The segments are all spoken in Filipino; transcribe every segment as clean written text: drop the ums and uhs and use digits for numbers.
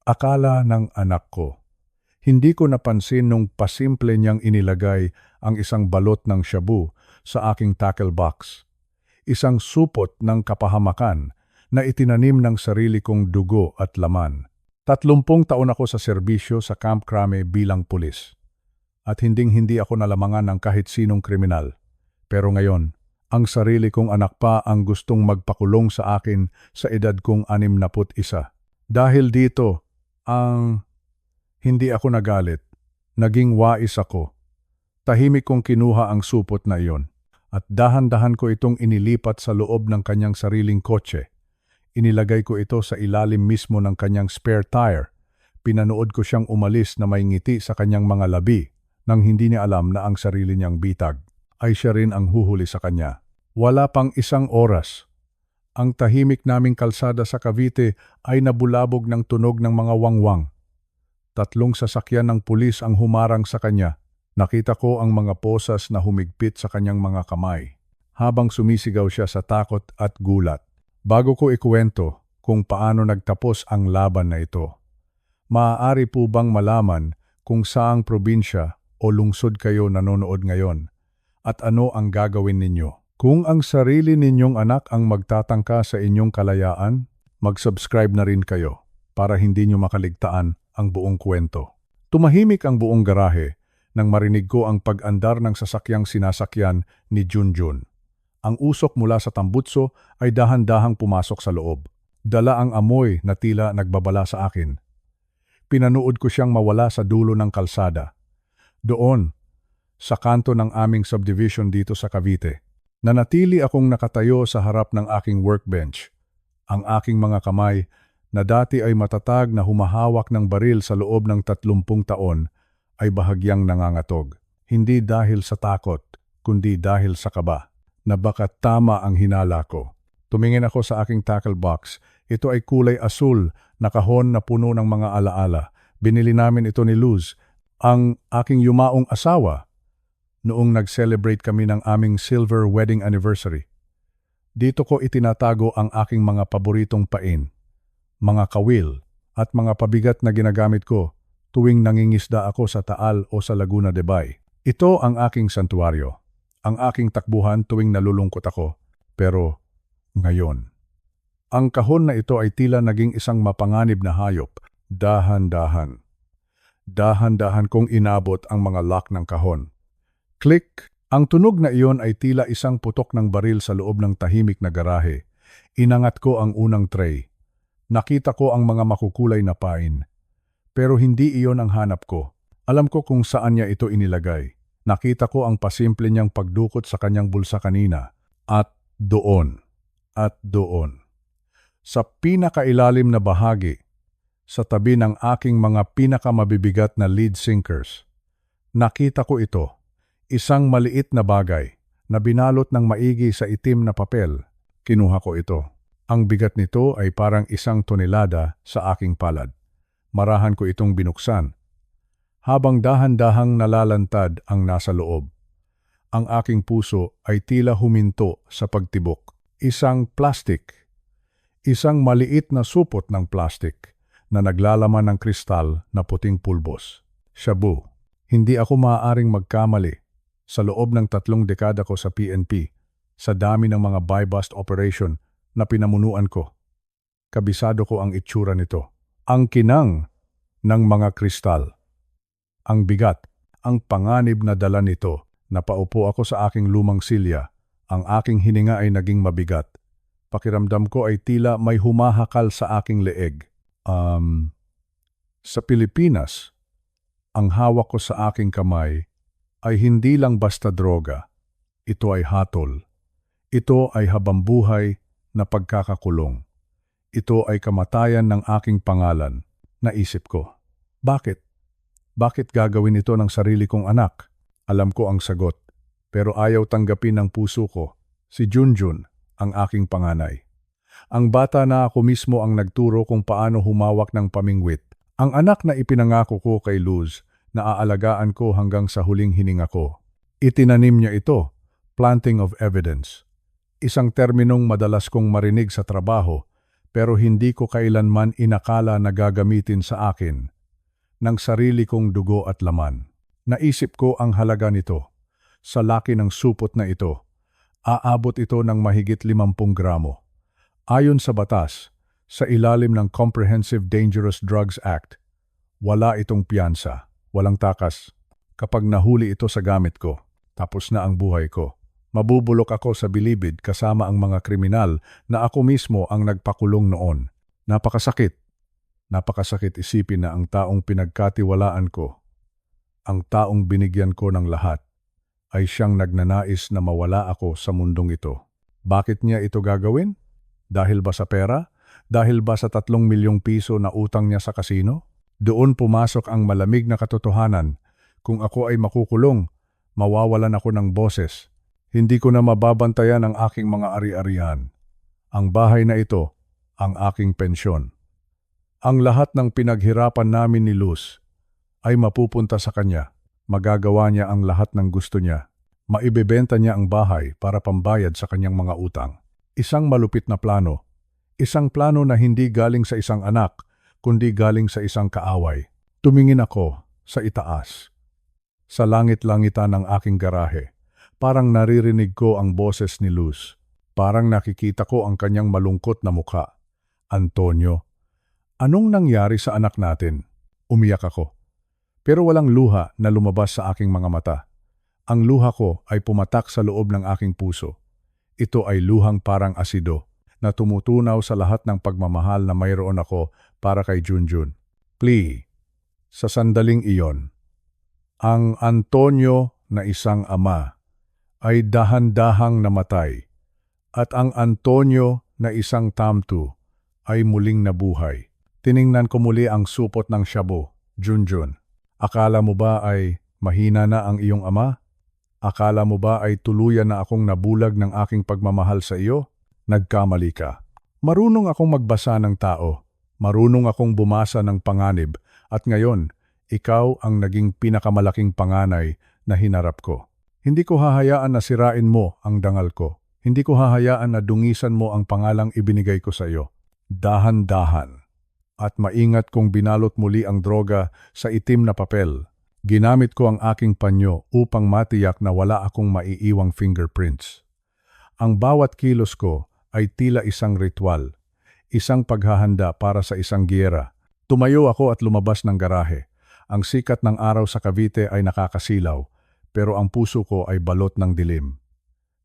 Akala ng anak ko. Hindi ko napansin nung pasimple niyang inilagay ang isang balot ng shabu sa aking tackle box. Isang supot ng kapahamakan na itinanim ng sarili kong dugo at laman. 30 taon ako sa serbisyo sa Camp Crame bilang pulis. At hinding-hindi ako nalamangan ng kahit sinong kriminal. Pero ngayon, ang sarili kong anak pa ang gustong magpakulong sa akin sa edad kong 61. Dahil dito, hindi ako nagalit. Naging wais ako. Tahimik kong kinuha ang supot na iyon. At dahan-dahan ko itong inilipat sa loob ng kanyang sariling kotse. Inilagay ko ito sa ilalim mismo ng kanyang spare tire. Pinanood ko siyang umalis na may ngiti sa kanyang mga labi nang hindi niya alam na ang sarili niyang bitag ay siya rin ang huhuli sa kanya. Wala pang isang oras. Ang tahimik naming kalsada sa Cavite ay nabulabog ng tunog ng mga wangwang. 3 sasakyan ng pulis ang humarang sa kanya. Nakita ko ang mga posas na humigpit sa kanyang mga kamay, habang sumisigaw siya sa takot at gulat. Bago ko ikuwento kung paano nagtapos ang laban na ito, maaari po bang malaman kung saang probinsya o lungsod kayo nanonood ngayon at ano ang gagawin ninyo? Kung ang sarili ninyong anak ang magtatangka sa inyong kalayaan, mag-subscribe na rin kayo para hindi nyo makaligtaan ang buong kwento. Tumahimik ang buong garahe nang marinig ko ang pag-andar ng sasakyang sinasakyan ni Junjun. Ang usok mula sa tambutso ay dahan-dahang pumasok sa loob. Dala ang amoy na tila nagbabala sa akin. Pinanood ko siyang mawala sa dulo ng kalsada. Doon, sa kanto ng aming subdivision dito sa Cavite, nanatili akong nakatayo sa harap ng aking workbench. Ang aking mga kamay na dati ay matatag na humahawak ng baril sa loob ng 30 taon ay bahagyang nangangatog. Hindi dahil sa takot, kundi dahil sa kaba, na baka tama ang hinala ko. Tumingin ako sa aking tackle box. Ito ay kulay asul na kahon na puno ng mga alaala. Binili namin ito ni Luz, ang aking yumaong asawa, noong nag-celebrate kami ng aming silver wedding anniversary. Dito ko itinatago ang aking mga paboritong pain, mga kawil at mga pabigat na ginagamit ko tuwing nangingisda ako sa Taal o sa Laguna de Bay. Ito ang aking santuaryo, ang aking takbuhan tuwing nalulungkot ako. Pero ngayon, ang kahon na ito ay tila naging isang mapanganib na hayop. Dahan-dahan. Dahan-dahan kong inabot ang mga lock ng kahon. Click! Ang tunog na iyon ay tila isang putok ng baril sa loob ng tahimik na garahe. Inangat ko ang unang tray. Nakita ko ang mga makukulay na pain. Pero hindi iyon ang hanap ko. Alam ko kung saan niya ito inilagay. Nakita ko ang pasimple niyang pagdukot sa kanyang bulsa kanina. At doon. At doon. Sa pinakailalim na bahagi, sa tabi ng aking mga pinakamabibigat na lead sinkers, nakita ko ito. Isang maliit na bagay na binalot ng maigi sa itim na papel. Kinuha ko ito. Ang bigat nito ay parang 1 tonelada sa aking palad. Marahan ko itong binuksan. Habang dahan-dahang nalalantad ang nasa loob, ang aking puso ay tila huminto sa pagtibok. Isang plastik. Isang maliit na supot ng plastik na naglalaman ng kristal na puting pulbos. Shabu. Hindi ako maaaring magkamali. Sa loob ng 3 dekada ko sa PNP, sa dami ng mga buy-bust operation na pinamunuan ko, kabisado ko ang itsura nito. Ang kinang ng mga kristal. Ang bigat, ang panganib na dala nito. Napaupo ako sa aking lumang silya. Ang aking hininga ay naging mabigat. Pakiramdam ko ay tila may humahakal sa aking leeg. Sa Pilipinas, ang hawak ko sa aking kamay ay hindi lang basta droga. Ito ay hatol. Ito ay habambuhay na pagkakakulong. Ito ay kamatayan ng aking pangalan. Naisip ko, bakit? Bakit gagawin ito ng sarili kong anak? Alam ko ang sagot, pero ayaw tanggapin ng puso ko. Si Junjun, ang aking panganay. Ang bata na ako mismo ang nagturo kung paano humawak ng pamingwit. Ang anak na ipinangako ko kay Luz na aalagaan ko hanggang sa huling hininga ko. Itinanim niya ito, planting of evidence. Isang terminong madalas kong marinig sa trabaho, pero hindi ko kailanman inakala na gagamitin sa akin ng sarili kong dugo at laman. Naisip ko ang halaga nito. Sa laki ng supot na ito, aabot ito ng mahigit 50 gramo. Ayon sa batas, sa ilalim ng Comprehensive Dangerous Drugs Act, wala itong piyansa, walang takas. Kapag nahuli ito sa gamit ko, tapos na ang buhay ko. Mabubulok ako sa bilibid kasama ang mga kriminal na ako mismo ang nagpakulong noon. Napakasakit. Napakasakit isipin na ang taong pinagkatiwalaan ko, ang taong binigyan ko ng lahat, ay siyang nagnanais na mawala ako sa mundong ito. Bakit niya ito gagawin? Dahil ba sa pera? Dahil ba sa 3 milyong piso na utang niya sa kasino? Doon pumasok ang malamig na katotohanan. Kung ako ay makukulong, mawawalan ako ng boses. Hindi ko na mababantayan ang aking mga ari-arian. Ang bahay na ito, ang aking pensyon. Ang lahat ng pinaghirapan namin ni Luz ay mapupunta sa kanya. Magagawa niya ang lahat ng gusto niya. Maibebenta niya ang bahay para pambayad sa kanyang mga utang. Isang malupit na plano. Isang plano na hindi galing sa isang anak, kundi galing sa isang kaaway. Tumingin ako sa itaas. Sa langit-langitan ng aking garahe. Parang naririnig ko ang boses ni Luz. Parang nakikita ko ang kanyang malungkot na mukha. Antonio, anong nangyari sa anak natin? Umiyak ako. Pero walang luha na lumabas sa aking mga mata. Ang luha ko ay pumatak sa loob ng aking puso. Ito ay luhang parang asido na tumutunaw sa lahat ng pagmamahal na mayroon ako para kay Junjun. Plea. Sa sandaling iyon, ang Antonio na isang ama ay dahan-dahang namatay at ang Antonio na isang tamtu ay muling nabuhay. Tiningnan ko muli ang supot ng shabu, Junjun. Akala mo ba ay mahina na ang iyong ama? Akala mo ba ay tuluyan na akong nabulag ng aking pagmamahal sa iyo? Nagkamali ka. Marunong akong magbasa ng tao. Marunong akong bumasa ng panganib. At ngayon, ikaw ang naging pinakamalaking panganay na hinarap ko. Hindi ko hahayaan na sirain mo ang dangal ko. Hindi ko hahayaan na dungisan mo ang pangalang ibinigay ko sa iyo. Dahan-dahan. At maingat kong binalot muli ang droga sa itim na papel. Ginamit ko ang aking panyo upang matiyak na wala akong maiiwang fingerprints. Ang bawat kilos ko ay tila isang ritual, isang paghahanda para sa isang giyera. Tumayo ako at lumabas ng garahe. Ang sikat ng araw sa Cavite ay nakakasilaw, pero ang puso ko ay balot ng dilim.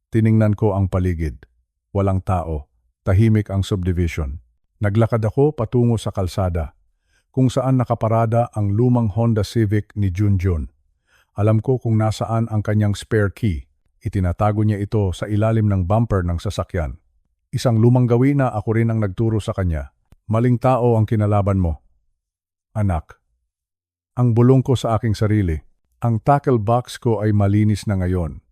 Tiningnan ko ang paligid. Walang tao. Tahimik ang subdivision. Naglakad ako patungo sa kalsada, kung saan nakaparada ang lumang Honda Civic ni Junjun. Alam ko kung nasaan ang kanyang spare key. Itinatago niya ito sa ilalim ng bumper ng sasakyan. Isang lumang gawi na ako rin ang nagturo sa kanya. Maling tao ang kinalaban mo. Anak. Ang bulong ko sa aking sarili. Ang tackle box ko ay malinis na ngayon.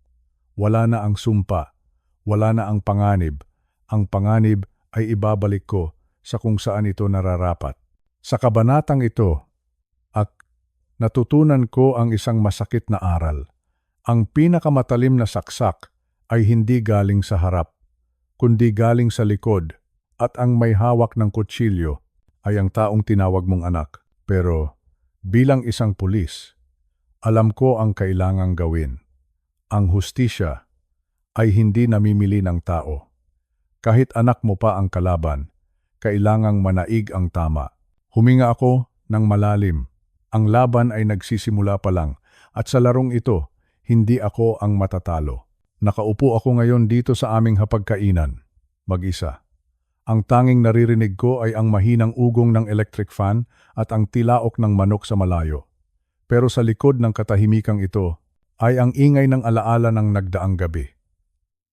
Wala na ang sumpa. Wala na ang panganib. Ang panganib ay ibabalik ko sa kung saan ito nararapat. Sa kabanatang ito, natutunan ko ang isang masakit na aral. Ang pinakamatalim na saksak ay hindi galing sa harap, kundi galing sa likod, at ang may hawak ng kutsilyo ay ang taong tinawag mong anak. Pero bilang isang pulis, alam ko ang kailangang gawin. Ang hustisya ay hindi namimili ng tao. Kahit anak mo pa ang kalaban, kailangang manaig ang tama. Huminga ako ng malalim. Ang laban ay nagsisimula pa lang at sa larong ito, hindi ako ang matatalo. Nakaupo ako ngayon dito sa aming hapagkainan, mag-isa. Ang tanging naririnig ko ay ang mahinang ugong ng electric fan at ang tilaok ng manok sa malayo. Pero sa likod ng katahimikang ito ay ang ingay ng alaala ng nagdaang gabi.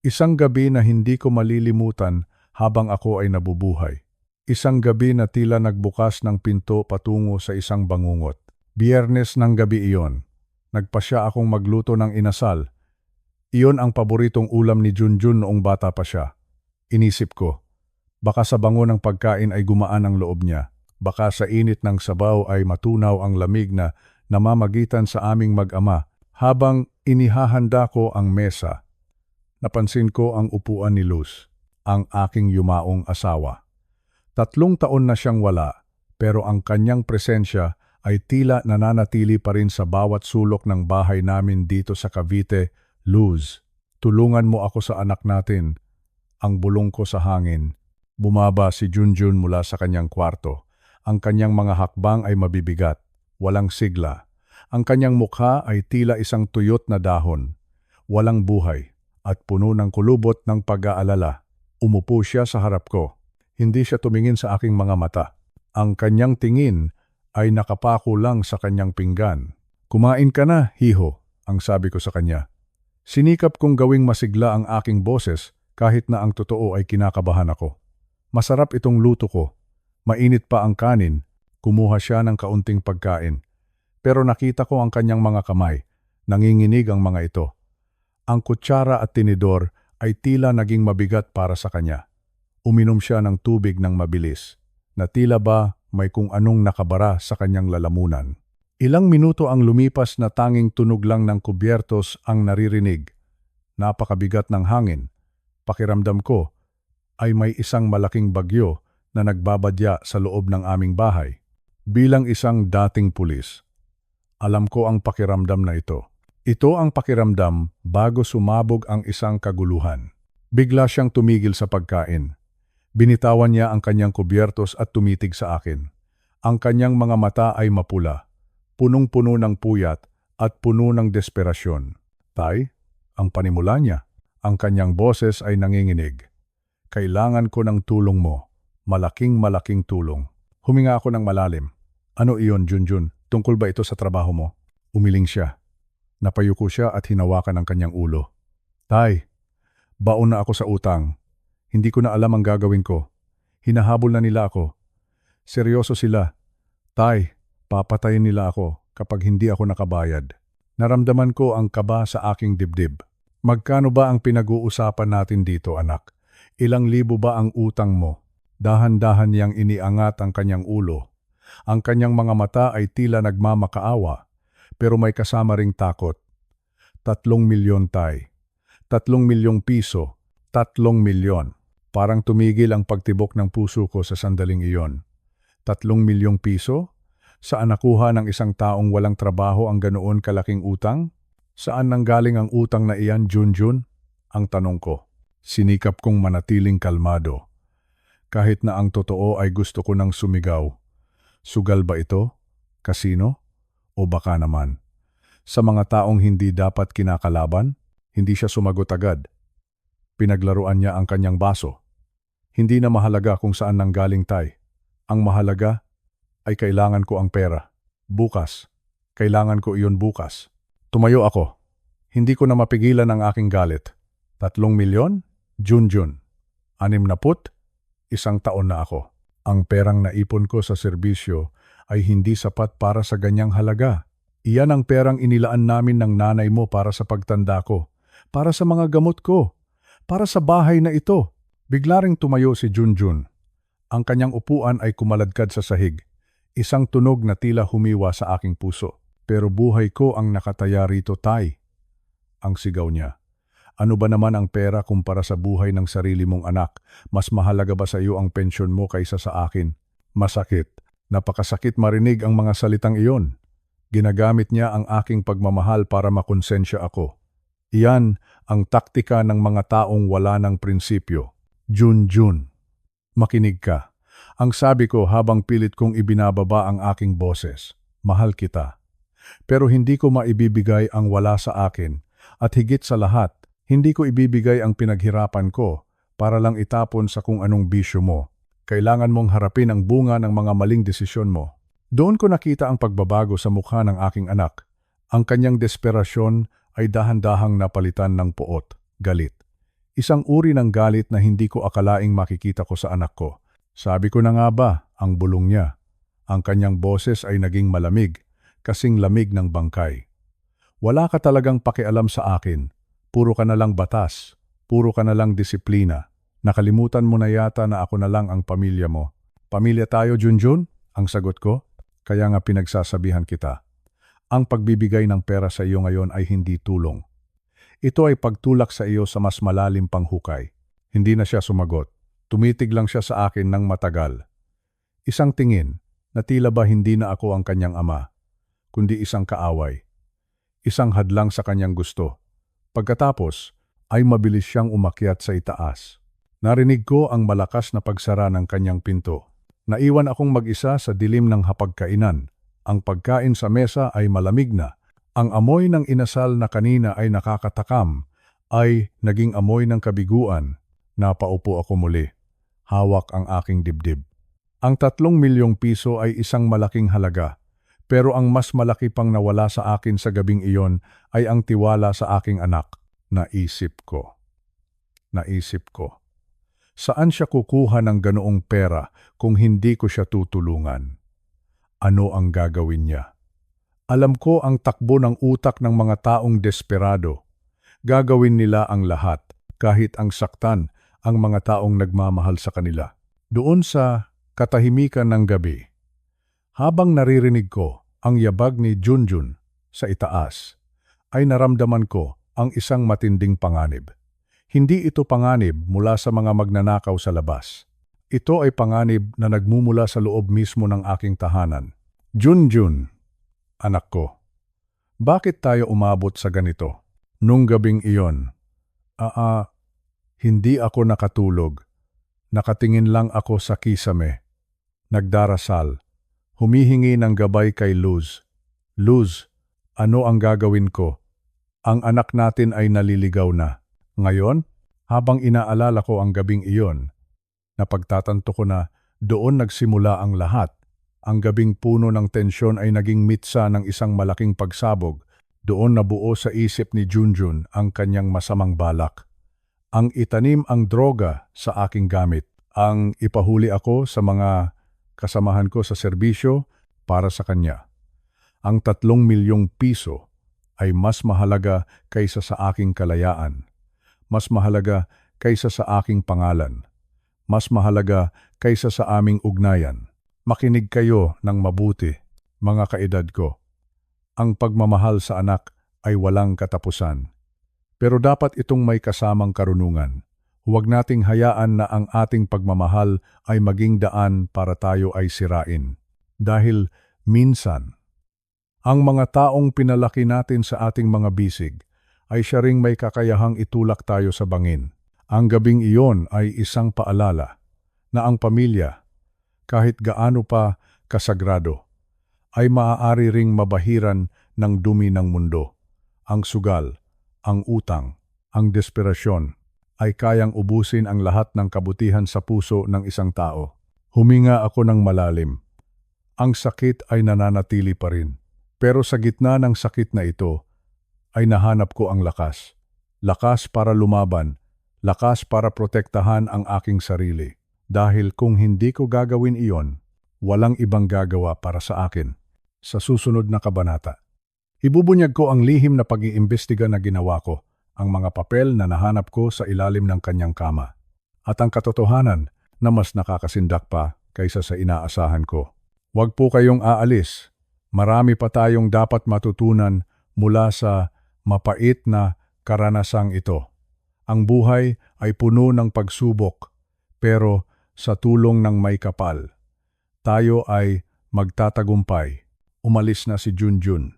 Isang gabi na hindi ko malilimutan habang ako ay nabubuhay. Isang gabi na tila nagbukas ng pinto patungo sa isang bangungot. Biyernes ng gabi iyon. Nagpasya akong magluto ng inasal. Iyon ang paboritong ulam ni Junjun noong bata pa siya. Inisip ko, baka sa bango ng pagkain ay gumaan ang loob niya. Baka sa init ng sabaw ay matunaw ang lamig na namamagitan sa aming mag-ama. Habang inihahanda ko ang mesa, napansin ko ang upuan ni Luz, ang aking yumaong asawa. 3 taon na siyang wala, pero ang kanyang presensya ay tila nananatili pa rin sa bawat sulok ng bahay namin dito sa Cavite. Luz, tulungan mo ako sa anak natin. Ang bulong ko sa hangin. Bumaba si Junjun mula sa kanyang kwarto. Ang kanyang mga hakbang ay mabibigat, walang sigla. Ang kanyang mukha ay tila isang tuyot na dahon, walang buhay, at puno ng kulubot ng pag-aalala. Umupo siya sa harap ko. Hindi siya tumingin sa aking mga mata. Ang kanyang tingin ay nakapako lang sa kanyang pinggan. Kumain ka na, hiho, ang sabi ko sa kanya. Sinikap kong gawing masigla ang aking boses kahit na ang totoo ay kinakabahan ako. Masarap itong luto ko. Mainit pa ang kanin. Kumuha siya ng kaunting pagkain. Pero nakita ko ang kanyang mga kamay. Nanginginig ang mga ito. Ang kutsara at tinidor ay tila naging mabigat para sa kanya. Uminom siya ng tubig ng mabilis, na tila ba may kung anong nakabara sa kanyang lalamunan. Ilang minuto ang lumipas na tanging tunog lang ng kubyertos ang naririnig. Napakabigat ng hangin. Pakiramdam ko ay may isang malaking bagyo na nagbabadya sa loob ng aming bahay. Bilang isang dating pulis, alam ko ang pakiramdam na ito. Ito ang pakiramdam bago sumabog ang isang kaguluhan. Bigla siyang tumigil sa pagkain. Binitawan niya ang kanyang kubyertos at tumitig sa akin. Ang kanyang mga mata ay mapula, punong-puno ng puyat at puno ng desperasyon. Tay, ang panimula niya, ang kanyang boses ay nanginginig. Kailangan ko ng tulong mo, malaking tulong. Huminga ako ng malalim. Ano iyon, Junjun? Tungkol ba ito sa trabaho mo? Umiling siya. Napayuko siya at hinawakan ang kanyang ulo. Tay, baon na ako sa utang. Hindi ko na alam ang gagawin ko. Hinahabol na nila ako. Seryoso sila. Tay, papatayin nila ako kapag hindi ako nakabayad. Naramdaman ko ang kaba sa aking dibdib. Magkano ba ang pinag-uusapan natin dito, anak? Ilang libo ba ang utang mo? Dahan-dahan niyang iniangat ang kanyang ulo. Ang kanyang mga mata ay tila nagmamakaawa, pero may kasama ring takot. 3 milyon, tay. 3 milyong piso. 3 milyon. Parang tumigil ang pagtibok ng puso ko sa sandaling iyon. 3 milyong piso? Saan nakuha ng isang taong walang trabaho ang ganoon kalaking utang? Saan nanggaling ang utang na iyan, Junjun? Ang tanong ko. Sinikap kong manatiling kalmado. Kahit na ang totoo ay gusto ko nang sumigaw. Sugal ba ito? Kasino? O baka naman? Sa mga taong hindi dapat kinakalaban, hindi siya sumagot agad. Pinaglaruan niya ang kanyang baso. Hindi na mahalaga kung saan nanggaling, tay. Ang mahalaga ay kailangan ko ang pera. Bukas. Kailangan ko iyon bukas. Tumayo ako. Hindi ko na mapigilan ang aking galit. 3 milyon? Junjun. 60? 1 taon na ako. Ang perang naipon ko sa serbisyo ay hindi sapat para sa ganyang halaga. Iyan ang perang inilaan namin ng nanay mo para sa pagtanda ko, para sa mga gamot ko, para sa bahay na ito. Bigla ring tumayo si Junjun. Ang kanyang upuan ay kumaladkad sa sahig. Isang tunog na tila humiwa sa aking puso. Pero buhay ko ang nakataya rito, tay. Ang sigaw niya. Ano ba naman ang pera kumpara sa buhay ng sarili mong anak? Mas mahalaga ba sa iyo ang pensyon mo kaysa sa akin? Masakit. Napakasakit marinig ang mga salitang iyon. Ginagamit niya ang aking pagmamahal para makonsensya ako. Iyan ang taktika ng mga taong wala ng prinsipyo. Junjun, makinig ka. Ang sabi ko habang pilit kong ibinababa ang aking boses. Mahal kita. Pero hindi ko maibibigay ang wala sa akin. At higit sa lahat, hindi ko ibibigay ang pinaghirapan ko para lang itapon sa kung anong bisyo mo. Kailangan mong harapin ang bunga ng mga maling desisyon mo. Doon ko nakita ang pagbabago sa mukha ng aking anak. Ang kanyang desperasyon ay dahan-dahang napalitan ng poot, galit. Isang uri ng galit na hindi ko akalaing makikita ko sa anak ko. Sabi ko na nga ba, ang bulong niya. Ang kanyang boses ay naging malamig, kasing lamig ng bangkay. Wala ka talagang pakialam sa akin. Puro ka na lang batas. Puro ka na lang disiplina. Nakalimutan mo na yata na ako na lang ang pamilya mo. Pamilya tayo, Junjun? Ang sagot ko. Kaya nga pinagsasabihan kita. Ang pagbibigay ng pera sa iyo ngayon ay hindi tulong. Ito ay pagtulak sa iyo sa mas malalim pang hukay. Hindi na siya sumagot. Tumitig lang siya sa akin ng matagal. Isang tingin na tila ba hindi na ako ang kanyang ama, kundi isang kaaway. Isang hadlang sa kanyang gusto. Pagkatapos, ay mabilis siyang umakyat sa itaas. Narinig ko ang malakas na pagsara ng kanyang pinto. Naiwan akong mag-isa sa dilim ng hapagkainan. Ang pagkain sa mesa ay malamig na. Ang amoy ng inasal na kanina ay nakakatakam, ay naging amoy ng kabiguan. Napaupo ako muli. Hawak ang aking dibdib. Ang 3 milyong piso ay isang malaking halaga. Pero ang mas malaki pang nawala sa akin sa gabing iyon ay ang tiwala sa aking anak. Naisip ko. Saan siya kukuha ng ganoong pera kung hindi ko siya tutulungan? Ano ang gagawin niya? Alam ko ang takbo ng utak ng mga taong desperado. Gagawin nila ang lahat, kahit ang saktan ang mga taong nagmamahal sa kanila. Doon sa katahimikan ng gabi, habang naririnig ko ang yabag ni Junjun sa itaas, ay naramdaman ko ang isang matinding panganib. Hindi ito panganib mula sa mga magnanakaw sa labas. Ito ay panganib na nagmumula sa loob mismo ng aking tahanan. Junjun, anak ko, bakit tayo umabot sa ganito? Nung gabing iyon, hindi ako nakatulog. Nakatingin lang ako sa kisame. Nagdarasal. Humihingi ng gabay kay Luz. Luz, ano ang gagawin ko? Ang anak natin ay naliligaw na. Ngayon, habang inaalala ko ang gabing iyon, napagtatanto ko na doon nagsimula ang lahat. Ang gabing puno ng tensyon ay naging mitsa ng isang malaking pagsabog. Doon nabuo sa isip ni Junjun ang kanyang masamang balak. Ang itanim ang droga sa aking gamit. Ang ipahuli ako sa mga kasamahan ko sa serbisyo para sa kanya. Ang 3 milyong piso ay mas mahalaga kaysa sa aking kalayaan. Mas mahalaga kaysa sa aking pangalan. Mas mahalaga kaysa sa aming ugnayan. Makinig kayo ng mabuti, mga kaedad ko. Ang pagmamahal sa anak ay walang katapusan. Pero dapat itong may kasamang karunungan. Huwag nating hayaan na ang ating pagmamahal ay maging daan para tayo ay sirain. Dahil minsan, ang mga taong pinalaki natin sa ating mga bisig ay siya ring may kakayahang itulak tayo sa bangin. Ang gabing iyon ay isang paalala na ang pamilya, kahit gaano pa kasagrado, ay maaari ring mabahiran ng dumi ng mundo. Ang sugal, ang utang, ang desperasyon ay kayang ubusin ang lahat ng kabutihan sa puso ng isang tao. Huminga ako ng malalim. Ang sakit ay nananatili pa rin. Pero sa gitna ng sakit na ito, ay nahanap ko ang lakas. Lakas para lumaban, lakas para protektahan ang aking sarili. Dahil kung hindi ko gagawin iyon, walang ibang gagawa para sa akin. Sa susunod na kabanata, ibubunyag ko ang lihim na pag-iimbestiga na ginawa ko, ang mga papel na nahanap ko sa ilalim ng kanyang kama, at ang katotohanan na mas nakakasindak pa kaysa sa inaasahan ko. Huwag po kayong aalis. Marami pa tayong dapat matutunan mula sa mapait na karanasang ito. Ang buhay ay puno ng pagsubok, pero sa tulong ng may kapal, tayo ay magtatagumpay. Umalis na si Junjun.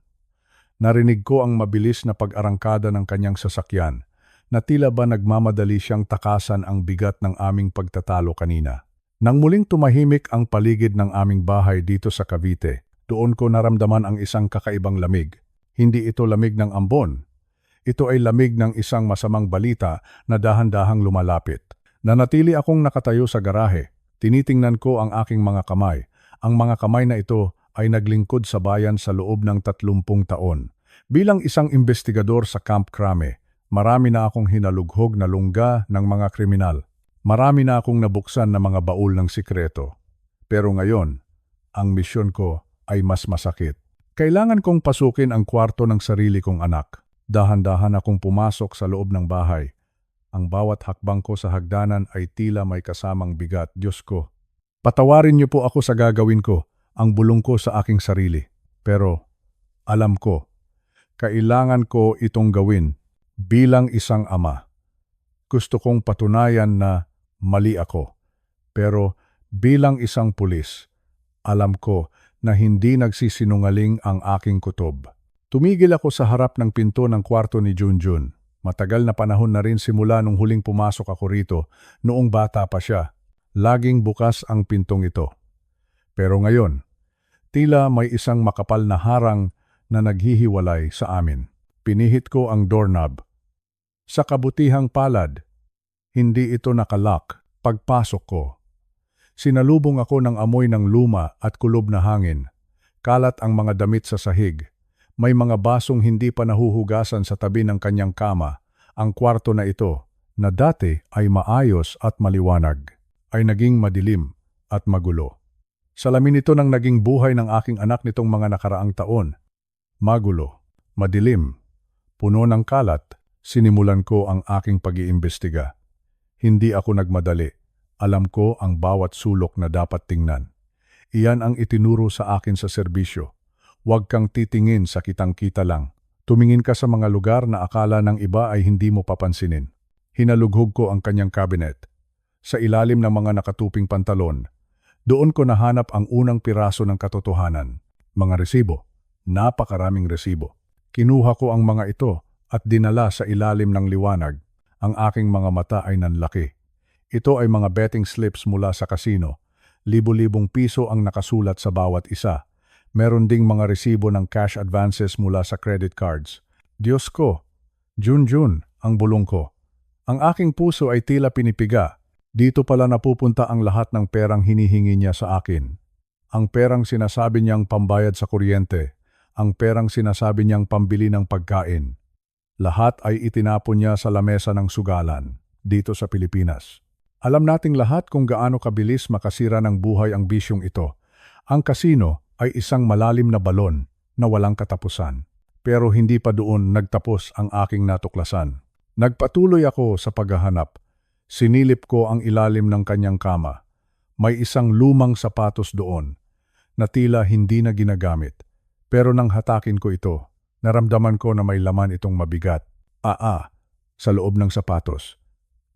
Narinig ko ang mabilis na pag-arangkada ng kanyang sasakyan, na tila ba nagmamadali siyang takasan ang bigat ng aming pagtatalo kanina. Nang muling tumahimik ang paligid ng aming bahay dito sa Cavite, doon ko naramdaman ang isang kakaibang lamig. Hindi ito lamig ng ambon. Ito ay lamig ng isang masamang balita na dahan-dahang lumalapit. Nanatili akong nakatayo sa garahe. Tinitingnan ko ang aking mga kamay. Ang mga kamay na ito ay naglingkod sa bayan sa loob ng 30 taon. Bilang isang investigador sa Camp Crame, marami na akong hinalughog na lungga ng mga kriminal. Marami na akong nabuksan na mga baul ng sikreto. Pero ngayon, ang misyon ko ay mas masakit. Kailangan kong pasukin ang kwarto ng sarili kong anak. Dahan-dahan akong pumasok sa loob ng bahay. Ang bawat hakbang ko sa hagdanan ay tila may kasamang bigat. Diyos ko, patawarin niyo po ako sa gagawin ko, ang bulong ko sa aking sarili. Pero alam ko, kailangan ko itong gawin bilang isang ama. Gusto kong patunayan na mali ako. Pero bilang isang pulis, Alam ko na hindi nagsisinungaling ang aking kutob. Tumigil ako sa harap ng pinto ng kwarto ni Junjun. Matagal na panahon na rin simula nung huling pumasok ako rito, noong bata pa siya. Laging bukas ang pintong ito. Pero ngayon, tila may isang makapal na harang na naghihiwalay sa amin. Pinihit ko ang doorknob. Sa kabutihang palad, hindi ito nakalock. Pagpasok ko, sinalubong ako ng amoy ng luma at kulob na hangin. Kalat ang mga damit sa sahig. May mga basong hindi pa nahuhugasan sa tabi ng kanyang kama. Ang kwarto na ito, na dati ay maayos at maliwanag, ay naging madilim at magulo. Salamin ito ng naging buhay ng aking anak nitong mga nakaraang taon. Magulo, madilim, puno ng kalat. Sinimulan ko ang aking pag-iimbestiga. Hindi ako nagmadali. Alam ko ang bawat sulok na dapat tingnan. Iyan ang itinuro sa akin sa serbisyo. Huwag kang titingin sa kitang-kita lang. Tumingin ka sa mga lugar na akala ng iba ay hindi mo papansinin. Hinalughog ko ang kanyang kabinet. Sa ilalim ng mga nakatuping pantalon, doon ko nahanap ang unang piraso ng katotohanan. Mga resibo. Napakaraming resibo. Kinuha ko ang mga ito at dinala sa ilalim ng liwanag. Ang aking mga mata ay nanlaki. Ito ay mga betting slips mula sa kasino. Libo-libong piso ang nakasulat sa bawat isa. Meron ding mga resibo ng cash advances mula sa credit cards. Diyos ko, Junjun, ang bulong ko. Ang aking puso ay tila pinipiga. Dito pala napupunta ang lahat ng perang hinihingi niya sa akin. Ang perang sinasabi niyang pambayad sa kuryente. Ang perang sinasabi niyang pambili ng pagkain. Lahat ay itinapon niya sa lamesa ng sugalan, dito sa Pilipinas. Alam nating lahat kung gaano kabilis makasira ng buhay ang bisyong ito. Ang kasino ay isang malalim na balon na walang katapusan. Pero hindi pa doon nagtapos ang aking natuklasan. Nagpatuloy ako sa paghahanap. Sinilip ko ang ilalim ng kanyang kama. May isang lumang sapatos doon na tila hindi na ginagamit. Pero nang hatakin ko ito, naramdaman ko na may laman itong mabigat. Sa loob ng sapatos.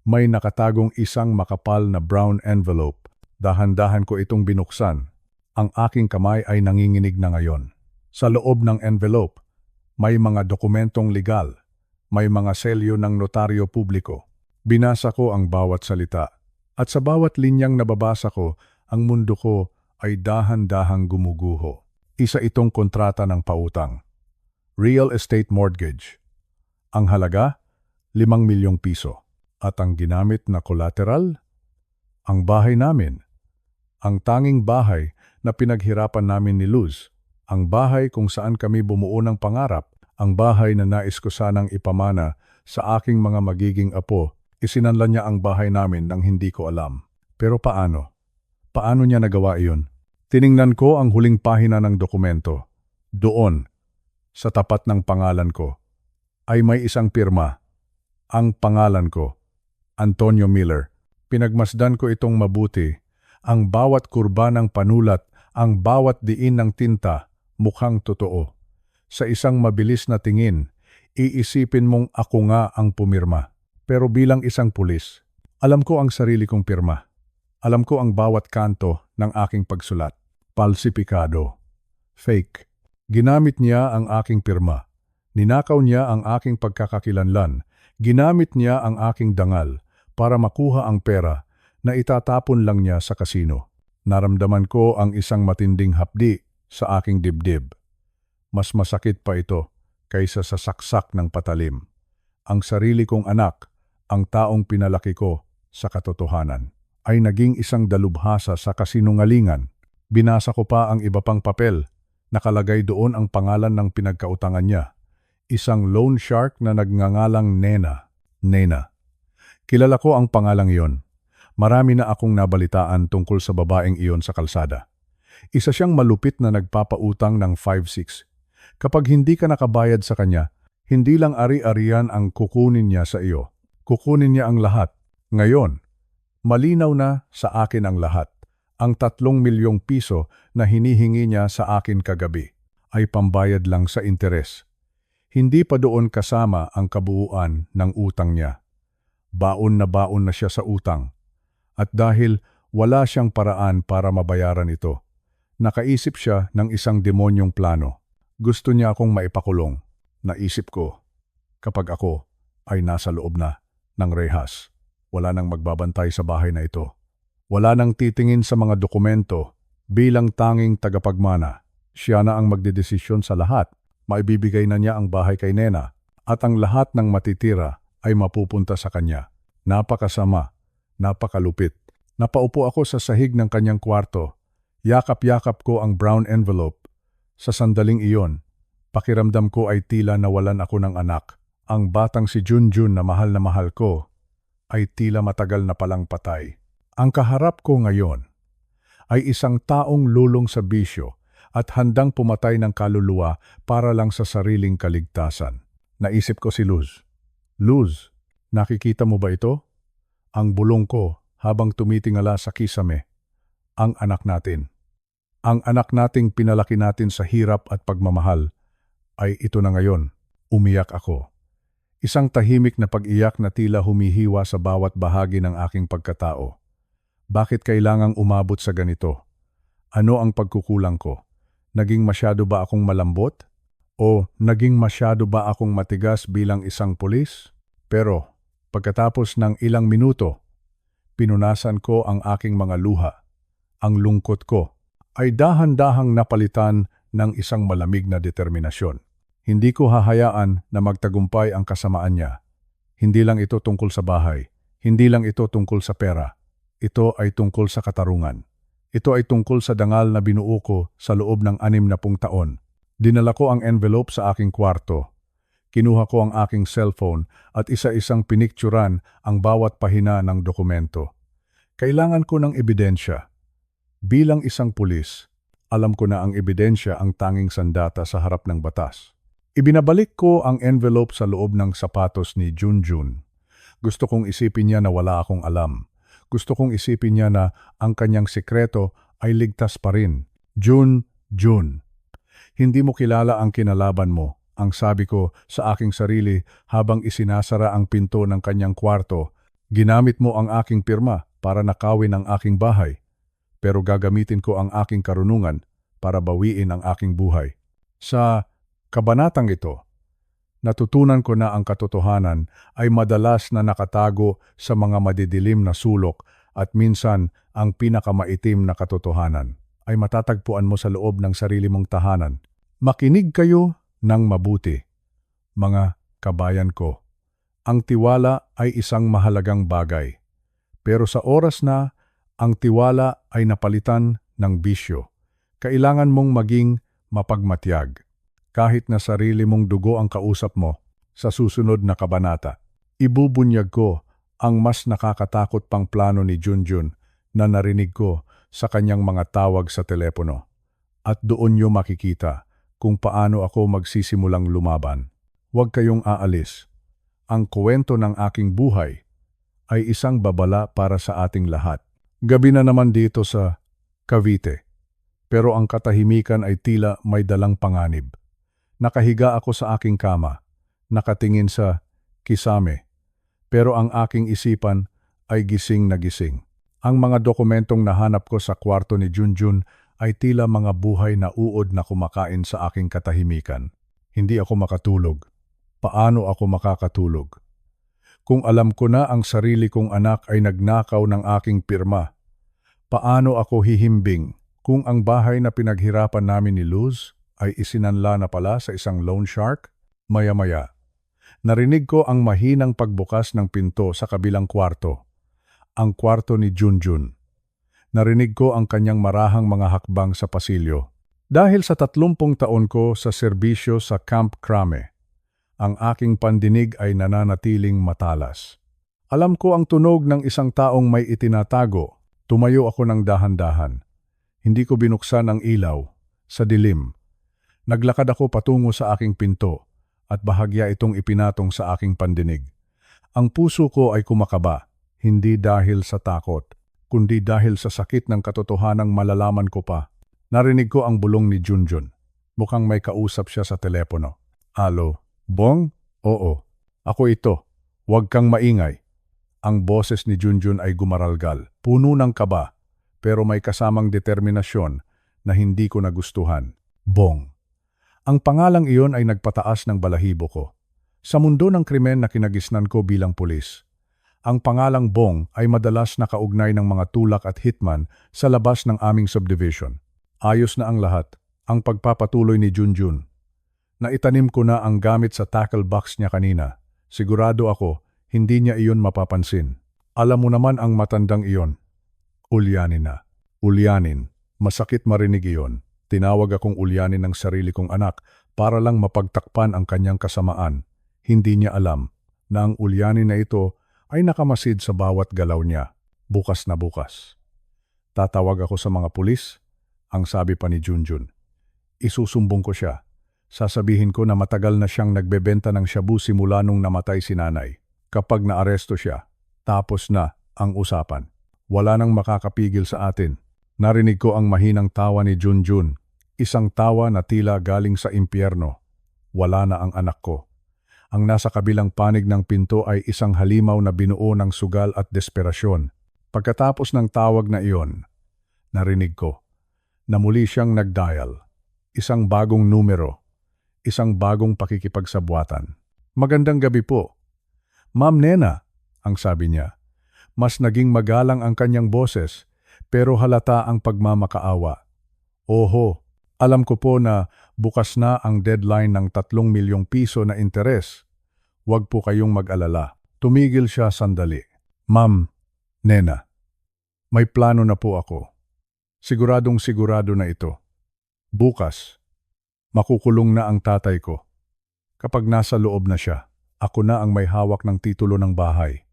May nakatagong isang makapal na brown envelope. Dahan-dahan ko itong binuksan. Ang aking kamay ay nanginginig na ngayon. Sa loob ng envelope, may mga dokumentong legal. May mga selyo ng notaryo publiko. Binasa ko ang bawat salita. At sa bawat linyang nababasa ko, ang mundo ko ay dahan-dahang gumuguho. Isa itong kontrata ng pautang. Real estate mortgage. Ang halaga, 5 milyong piso. At ang ginamit na collateral? Ang bahay namin. Ang tanging bahay na pinaghirapan namin ni Luz. Ang bahay kung saan kami bumuo ng pangarap. Ang bahay na nais ko sanang ipamana sa aking mga magiging apo. Isinanlan niya ang bahay namin nang hindi ko alam. Pero paano? Paano niya nagawa iyon? Tiningnan ko ang huling pahina ng dokumento. Doon, sa tapat ng pangalan ko, ay may isang pirma. Ang pangalan ko, Antonio Miller. Pinagmasdan ko itong mabuti. Ang bawat kurba ng panulat, ang bawat diin ng tinta, mukhang totoo. Sa isang mabilis na tingin, iisipin mong ako nga ang pumirma. Pero bilang isang pulis, alam ko ang sarili kong pirma. Alam ko ang bawat kanto ng aking pagsulat. Falsipikado. Fake. Ginamit niya ang aking pirma. Ninakaw niya ang aking pagkakakilanlan. Ginamit niya ang aking dangal para makuha ang pera na itatapon lang niya sa kasino. Naramdaman ko ang isang matinding hapdi sa aking dibdib. Mas masakit pa ito kaysa sa saksak ng patalim. Ang sarili kong anak, ang taong pinalaki ko sa katotohanan, ay naging isang dalubhasa sa kasinungalingan. Binasa ko pa ang iba pang papel. Nakalagay doon ang pangalan ng pinagkautangan niya. Isang loan shark na nagngangalang Nena. Nena. Kilala ko ang pangalang iyon. Marami na akong nabalitaan tungkol sa babaeng iyon sa kalsada. Isa siyang malupit na nagpapautang ng 5-6. Kapag hindi ka nakabayad sa kanya, hindi lang ari-arian ang kukunin niya sa iyo. Kukunin niya ang lahat. Ngayon, malinaw na sa akin ang lahat. Ang 3 milyong piso na hinihingi niya sa akin kagabi ay pambayad lang sa interes. Hindi pa doon kasama ang kabuuan ng utang niya. Baon na siya sa utang. At dahil wala siyang paraan para mabayaran ito, Nakaisip siya ng isang demonyong plano. Gusto niya akong maipakulong. Naisip ko, kapag ako ay nasa loob na ng rehas, wala nang magbabantay sa bahay na ito. Wala nang titingin sa mga dokumento bilang tanging tagapagmana. Siya na ang magdedesisyon sa lahat. Maibibigay na niya ang bahay kay Nena at ang lahat ng matitira ay mapupunta sa kanya. Napakasama, napakalupit. Napaupo ako sa sahig ng kanyang kwarto. Yakap-yakap ko ang brown envelope. Sa sandaling iyon, pakiramdam ko ay tila nawalan ako ng anak. Ang batang si Junjun na mahal ko ay tila matagal na palang patay. Ang kaharap ko ngayon ay isang taong lulong sa bisyo at handang pumatay ng kaluluwa para lang sa sariling kaligtasan. Naisip ko si Luz. Luz, nakikita mo ba ito? Ang bulong ko habang tumitingala sa kisame. Ang anak natin. Ang anak nating pinalaki natin sa hirap at pagmamahal ay ito na ngayon. Umiyak ako. Isang tahimik na pag-iyak na tila humihiwa sa bawat bahagi ng aking pagkatao. Bakit kailangang umabot sa ganito? Ano ang pagkukulang ko? Naging masyado ba akong malambot? O naging masyado ba akong matigas bilang isang pulis? Pero pagkatapos ng ilang minuto, pinunasan ko ang aking mga luha. Ang lungkot ko ay dahan-dahang napalitan ng isang malamig na determinasyon. Hindi ko hahayaan na magtagumpay ang kasamaan niya. Hindi lang ito tungkol sa bahay. Hindi lang ito tungkol sa pera. Ito ay tungkol sa katarungan. Ito ay tungkol sa dangal na binuo ko sa loob ng 60 taon. Dinala ko ang envelope sa aking kwarto. Kinuha ko ang aking cellphone at isa-isang pinikturan ang bawat pahina ng dokumento. Kailangan ko ng ebidensya. Bilang isang pulis, alam ko na ang ebidensya ang tanging sandata sa harap ng batas. Ibinabalik ko ang envelope sa loob ng sapatos ni Junjun. Gusto kong isipin niya na wala akong alam. Gusto kong isipin niya na ang kanyang sikreto ay ligtas pa rin. Jun, hindi mo kilala ang kinalaban mo, ang sabi ko sa aking sarili habang isinasara ang pinto ng kanyang kwarto. Ginamit mo ang aking pirma para nakawin ang aking bahay. Pero gagamitin ko ang aking karunungan para bawiin ang aking buhay. Sa kabanatang ito, natutunan ko na ang katotohanan ay madalas na nakatago sa mga madidilim na sulok at minsan ang pinakamaitim na katotohanan ay matatagpuan mo sa loob ng sarili mong tahanan. Makinig kayo ng mabuti, mga kabayan ko. Ang tiwala ay isang mahalagang bagay. Pero sa oras na ang tiwala ay napalitan ng bisyo, kailangan mong maging mapagmatyag. Kahit na sarili mong dugo ang kausap mo, sa susunod na kabanata, ibubunyag ko ang mas nakakatakot pang plano ni Junjun na narinig ko sa kanyang mga tawag sa telepono. At doon niyo makikita kung paano ako magsisimulang lumaban. Huwag kayong aalis. Ang kwento ng aking buhay ay isang babala para sa ating lahat. Gabi na naman dito sa Cavite, pero ang katahimikan ay tila may dalang panganib. Nakahiga ako sa aking kama, nakatingin sa kisame, pero ang aking isipan ay gising na gising. Ang mga dokumentong nahanap ko sa kwarto ni Junjun ay tila mga buhay na uod na kumakain sa aking katahimikan. Hindi ako makatulog. Paano ako makakatulog? Kung alam ko na ang sarili kong anak ay nagnakaw ng aking pirma, paano ako hihimbing kung ang bahay na pinaghirapan namin ni Luz ay isinanla na pala sa isang loan shark? Maya-maya, narinig ko ang mahinang pagbukas ng pinto sa kabilang kwarto. Ang kwarto ni Junjun. Narinig ko ang kanyang marahang mga hakbang sa pasilyo. Dahil sa 30 taon ko sa serbisyo sa Camp Crame, ang aking pandinig ay nananatiling matalas. Alam ko ang tunog ng isang taong may itinatago. Tumayo ako ng dahan-dahan. Hindi ko binuksan ang ilaw. Sa dilim. Naglakad ako patungo sa aking pinto at bahagya itong ipinatong sa aking pandinig. Ang puso ko ay kumakaba, hindi dahil sa takot, kundi dahil sa sakit ng katotohanang malalaman ko pa. Narinig ko ang bulong ni Junjun. Mukhang may kausap siya sa telepono. Alo, Bong? Oo. Ako ito. Huwag kang maingay. Ang boses ni Junjun ay gumaralgal, puno ng kaba, pero may kasamang determinasyon na hindi ko nagustuhan. Bong. Ang pangalang iyon ay nagpataas ng balahibo ko. Sa mundo ng krimen na kinagisnan ko bilang pulis, ang pangalang Bong ay madalas nakaugnay ng mga tulak at hitman sa labas ng aming subdivision. Ayos na ang lahat, ang pagpapatuloy ni Junjun. Naitanim ko na ang gamit sa tackle box niya kanina. Sigurado ako, hindi niya iyon mapapansin. Alam mo naman ang matandang iyon. Ulyanin na. Ulyanin. Masakit marinig iyon. Tinawag akong ulyanin ng sarili kong anak para lang mapagtakpan ang kanyang kasamaan. Hindi niya alam na ang ulyanin na ito ay nakamasid sa bawat galaw niya. Bukas na bukas. Tatawag ako sa mga pulis, ang sabi pa ni Junjun. Isusumbong ko siya. Sasabihin ko na matagal na siyang nagbebenta ng shabu simula nung namatay si nanay. Kapag naaresto siya, tapos na ang usapan. Wala nang makakapigil sa atin. Narinig ko ang mahinang tawa ni Junjun. Isang tawa na tila galing sa impyerno. Wala na ang anak ko. Ang nasa kabilang panig ng pinto ay isang halimaw na binuo ng sugal at desperasyon. Pagkatapos ng tawag na iyon, narinig ko na muli siyang nagdial. Isang bagong numero. Isang bagong pakikipagsabwatan. Magandang gabi po. Ma'am Nena, ang sabi niya. Mas naging magalang ang kanyang boses, pero halata ang pagmamakaawa. Oho, alam ko po na bukas na ang deadline ng 3 milyong piso na interes. Huwag po kayong mag-alala. Tumigil siya sandali. Ma'am, Nena, may plano na po ako. Siguradong sigurado na ito. Bukas, makukulong na ang tatay ko. Kapag nasa loob na siya, ako na ang may hawak ng titulo ng bahay.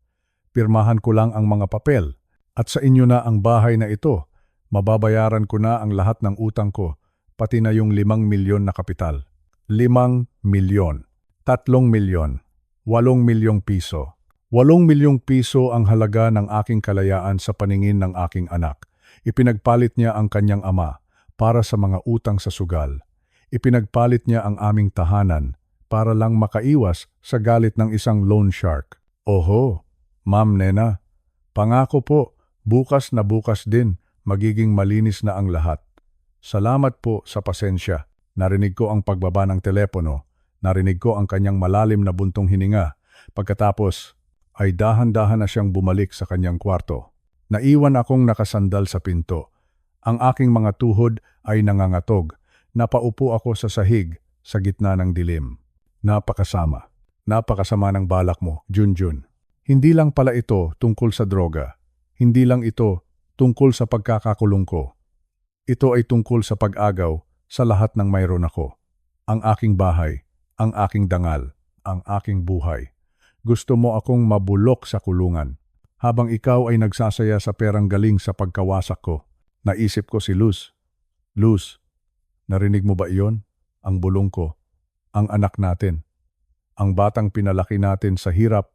Pirmahan ko lang ang mga papel at sa inyo na ang bahay na ito. Mababayaran ko na ang lahat ng utang ko, pati na yung 5 milyon na kapital. 5 milyon, 3 milyon, 8 milyong piso. 8 milyong piso ang halaga ng aking kalayaan sa paningin ng aking anak. Ipinagpalit niya ang kanyang ama para sa mga utang sa sugal. Ipinagpalit niya ang aming tahanan para lang makaiwas sa galit ng isang loan shark. Oho, Ma'am Nena, pangako po, bukas na bukas din, magiging malinis na ang lahat. Salamat po sa pasensya. Narinig ko ang pagbaba ng telepono. Narinig ko ang kanyang malalim na buntong hininga. Pagkatapos, ay dahan-dahan na siyang bumalik sa kanyang kwarto. Naiwan akong nakasandal sa pinto. Ang aking mga tuhod ay nangangatog. Napaupo ako sa sahig sa gitna ng dilim. Napakasama. Napakasama ng balak mo, Junjun. Hindi lang pala ito tungkol sa droga. Hindi lang ito tungkol sa pagkakakulong ko. Ito ay tungkol sa pag-agaw sa lahat ng mayroon ako. Ang aking bahay, ang aking dangal, ang aking buhay. Gusto mo akong mabulok sa kulungan. Habang ikaw ay nagsasaya sa perang galing sa pagkawasak ko, naisip ko si Luz. Luz, narinig mo ba iyon? Ang bulong ko, ang anak natin. Ang batang pinalaki natin sa hirap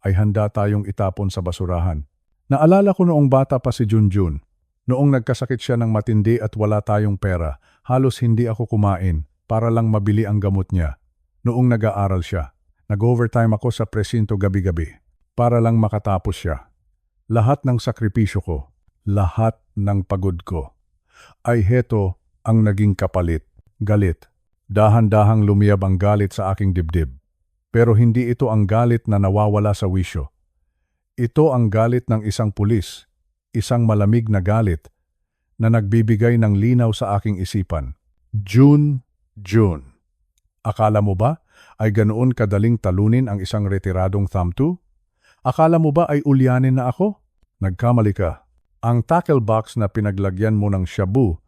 ay handa tayong itapon sa basurahan. Naalala ko noong bata pa si Junjun. Noong nagkasakit siya ng matindi at wala tayong pera, halos hindi ako kumain para lang mabili ang gamot niya. Noong nag-aaral siya, nag-overtime ako sa presinto gabi-gabi para lang makatapos siya. Lahat ng sakripisyo ko, lahat ng pagod ko, ay heto ang naging kapalit, galit. Dahan-dahang lumiyab ang galit sa aking dibdib. Pero hindi ito ang galit na nawawala sa wisyo. Ito ang galit ng isang pulis, isang malamig na galit na nagbibigay ng linaw sa aking isipan. June. Akala mo ba ay ganoon kadaling talunin ang isang retiradong thumbto? Akala mo ba ay ulyanin na ako? Nagkamali ka. Ang tackle box na pinaglagyan mo ng shabu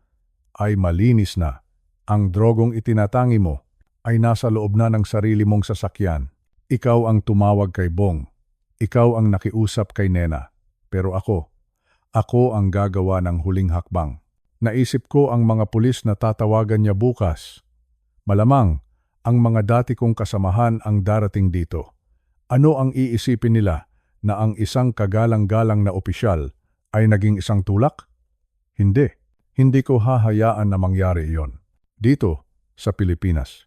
ay malinis na. Ang drogong itinatangi mo ay nasa loob na ng sarili mong sasakyan. Ikaw ang tumawag kay Bong. Ikaw ang nakiusap kay Nena. Pero ako ang gagawa ng huling hakbang. Naisip ko ang mga pulis na tatawagan niya bukas. Malamang, ang mga dati kong kasamahan ang darating dito. Ano ang iisipin nila na ang isang kagalang-galang na opisyal ay naging isang tulak? Hindi. Hindi ko hahayaan na mangyari iyon. Dito, sa Pilipinas.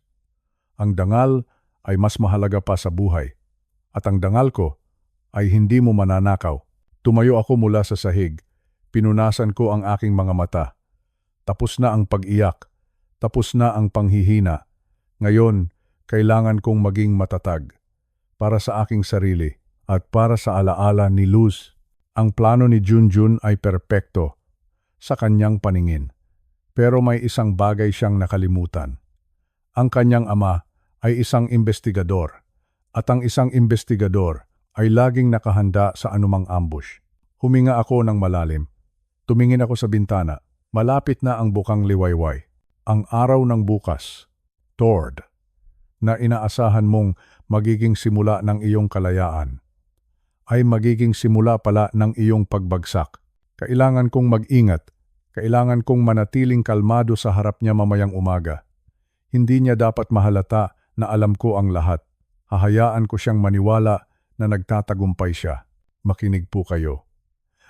Ang dangal ay mas mahalaga pa sa buhay. At ang dangal ko ay hindi mo mananakaw. Tumayo ako mula sa sahig. Pinunasan ko ang aking mga mata. Tapos na ang pag-iyak. Tapos na ang panghihina. Ngayon, kailangan kong maging matatag. Para sa aking sarili at para sa alaala ni Luz. Ang plano ni Junjun ay perpekto sa kanyang paningin. Pero may isang bagay siyang nakalimutan. Ang kanyang ama ay isang investigador. At ang isang investigador ay laging nakahanda sa anumang ambush. Huminga ako ng malalim. Tumingin ako sa bintana. Malapit na ang bukang liwayway. Ang araw ng bukas, Tord, na inaasahan mong magiging simula ng iyong kalayaan, ay magiging simula pala ng iyong pagbagsak. Kailangan kong mag-ingat. Kailangan kong manatiling kalmado sa harap niya mamayang umaga. Hindi niya dapat mahalata na alam ko ang lahat. Hahayaan ko siyang maniwala na nagtatagumpay siya. Makinig po kayo.